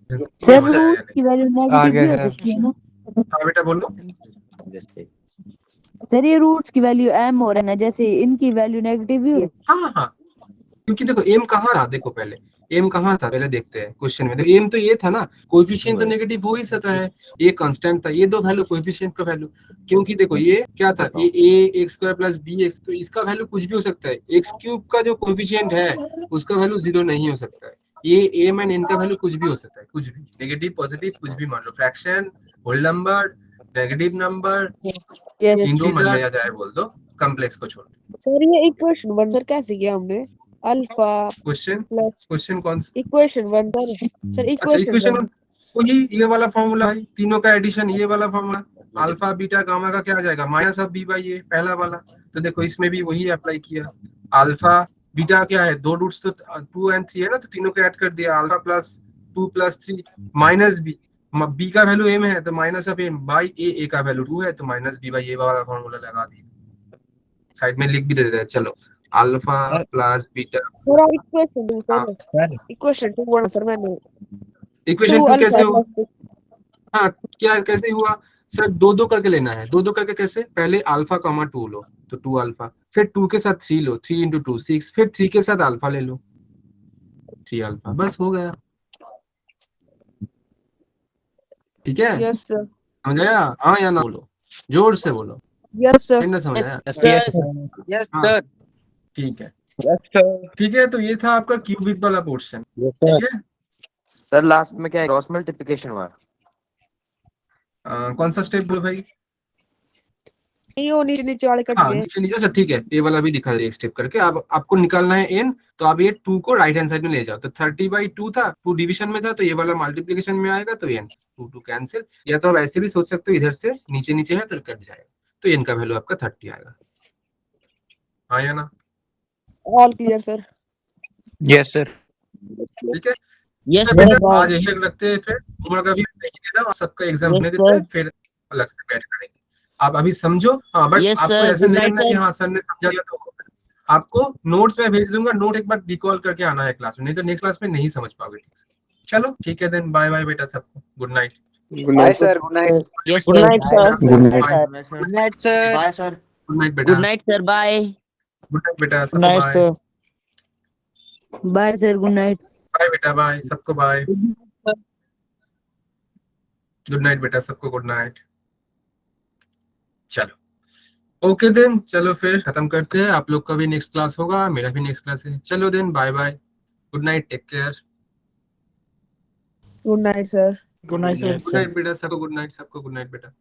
सर रूट की वैल्यू आ नेगेटिव गया भी हो सर। सकती है ना। हाँ बेटा बोलो। सर ये रूट्स की वैल्यू m और n है, जैसे इनकी वैल्यू नेगेटिव भी हो। हाँ हाँ क्योंकि देखो m कहाँ था, देखो पहले m कहाँ था पहले देखते हैं क्वेश्चन में, देखो m तो ये था ना, कोएफिशिएंट तो नेगेटिव हो ही सकता है, ये कांस्टेंट था, ये दो वैल्यू कोएफिशिएंट का वैल्यू, क्योंकि देखो ये क्या था, ये a x square plus b x, तो इसका वैल्यू कुछ भी हो सकता है, x क्यूब का जो कोएफिशिएंट है उसका वैल्यू 0 नहीं हो सकता है, ये m एंड n का वैल्यू कुछ भी हो सकता है, कुछ भी नेगेटिव पॉजिटिव कुछ भी मान लो, fraction whole number negative number integer या जाए बोल दो, कॉम्प्लेक्स को छोड़। सर ये इक्वेशन 1 सर कैसे किया हमने, अल्फा क्वेश्चन कौन सा, इक्वेशन 1 सर अच्छा इक्वेशन वही ये वाला फॉर्मूला है, तीनों का एडिशन ये वाला फॉर्मूला, अल्फा बीटा गामा का क्या आ जाएगा, माइनस ऑफ b बाई ए, पहला वाला, तो देखो इसमें भी वही अप्लाई किया, अल्फा बीटा क्या है, दो रूट्स तो 2 एंड 3 है ना, तो तीनों को ऐड कर दिया, alpha plus 2 plus 3 minus b का वैल्यू m है तो minus of m by a का वैल्यू 2 है तो माइनस b बाई a वाला फॉर्मूला लगा दिया, साइड में लिख भी दे देते हैं, चलो alpha plus beta, equation 2 sir मैंने इक्वेशन 2 कैसे हुआ, हाँ क्या कैसे हुआ सर, दो दो करके लेना है, दो दो करके कैसे, पहले अल्फा कॉमा 2 लो तो 2 अल्फा, फिर 2 के साथ 3 लो, 3 इंटू 2 6, फिर 3 के साथ अल्फा ले लो 3 अल्फा, बस हो गया। ठीक है, यस सर। समझ आया? हाँ या ना बोलो, जोर से बोलो, यस सर। फिर ना समझ आया? यस हाँ। सर। ठीक है, ठीक है, तो ये था आपका क्यूबिक वाला पोर्शन। ठीक है, सर लास्ट में क्या है, क्रॉस मल्टीप्लिकेशन हुआ? कौन सा स्टेप बोलो भाई? नहीं वो नीचे नीचे वाले कट हाँ, गए। नीचे नीचे, अच्छा ठीक है, ये वाला भी दिखा दे एक स्टेप करके। अब आपको निकालना है n, तो आप ये 2 को राइट हैंड साइड में ले जाओ, तो 30/2 था, 2 डिवीजन में था, तो ये वाला मल्टीप्लिकेशन में आएगा, तो n 2 कैंसिल। या तो आप ऐसे भी सोच सकते हो, इधर से नीचे नीचे है तो कट जाएगा, तो n का वैल्यू आपका 30 आएगा। हाँ या ना? All clear sir. Yes sir. ठीक है, यस तो बेटा आज यही रखते हैं, फिर उम्र का भी नहीं देना और सबका एग्जाम होने देते हैं, फिर अलग से बैठ करेंगे। आप अभी समझो, हाँ, बट Yes, आपको sir. ऐसा Good नहीं night, करना कि sir. हाँ सर ने समझा दिया तो आपको नोट्स में भेज दूंगा, नोट एक बार रिकॉल करके आना है क्लास में, नहीं तो नेक्स्ट क्लास में नहीं समझ पाओगे ठीक से। चलो ठीक है, देन बाय बाय बेटा सबको, good night. Bye sir, good night. Yes, Good sir. night, sir. Good night. Bye, sir. Good night sir. Bye sir. Good night बेटा, Good night, sir. Bye. Good night बेटा सबको, nice bye sir. Bye, sir. Good night. Bye बेटा, bye सबको, bye good night बेटा सबको, good night. चलो okay then, चलो फिर खत्म करते हैं। आप लोग का भी नेक्स्ट क्लास होगा, मेरा भी नेक्स्ट क्लास है। चलो then, bye bye, good night, take care. Good night sir. Good night sir. Good night बेटा सबको, गुड नाइट सबको, गुड नाइट बेटा।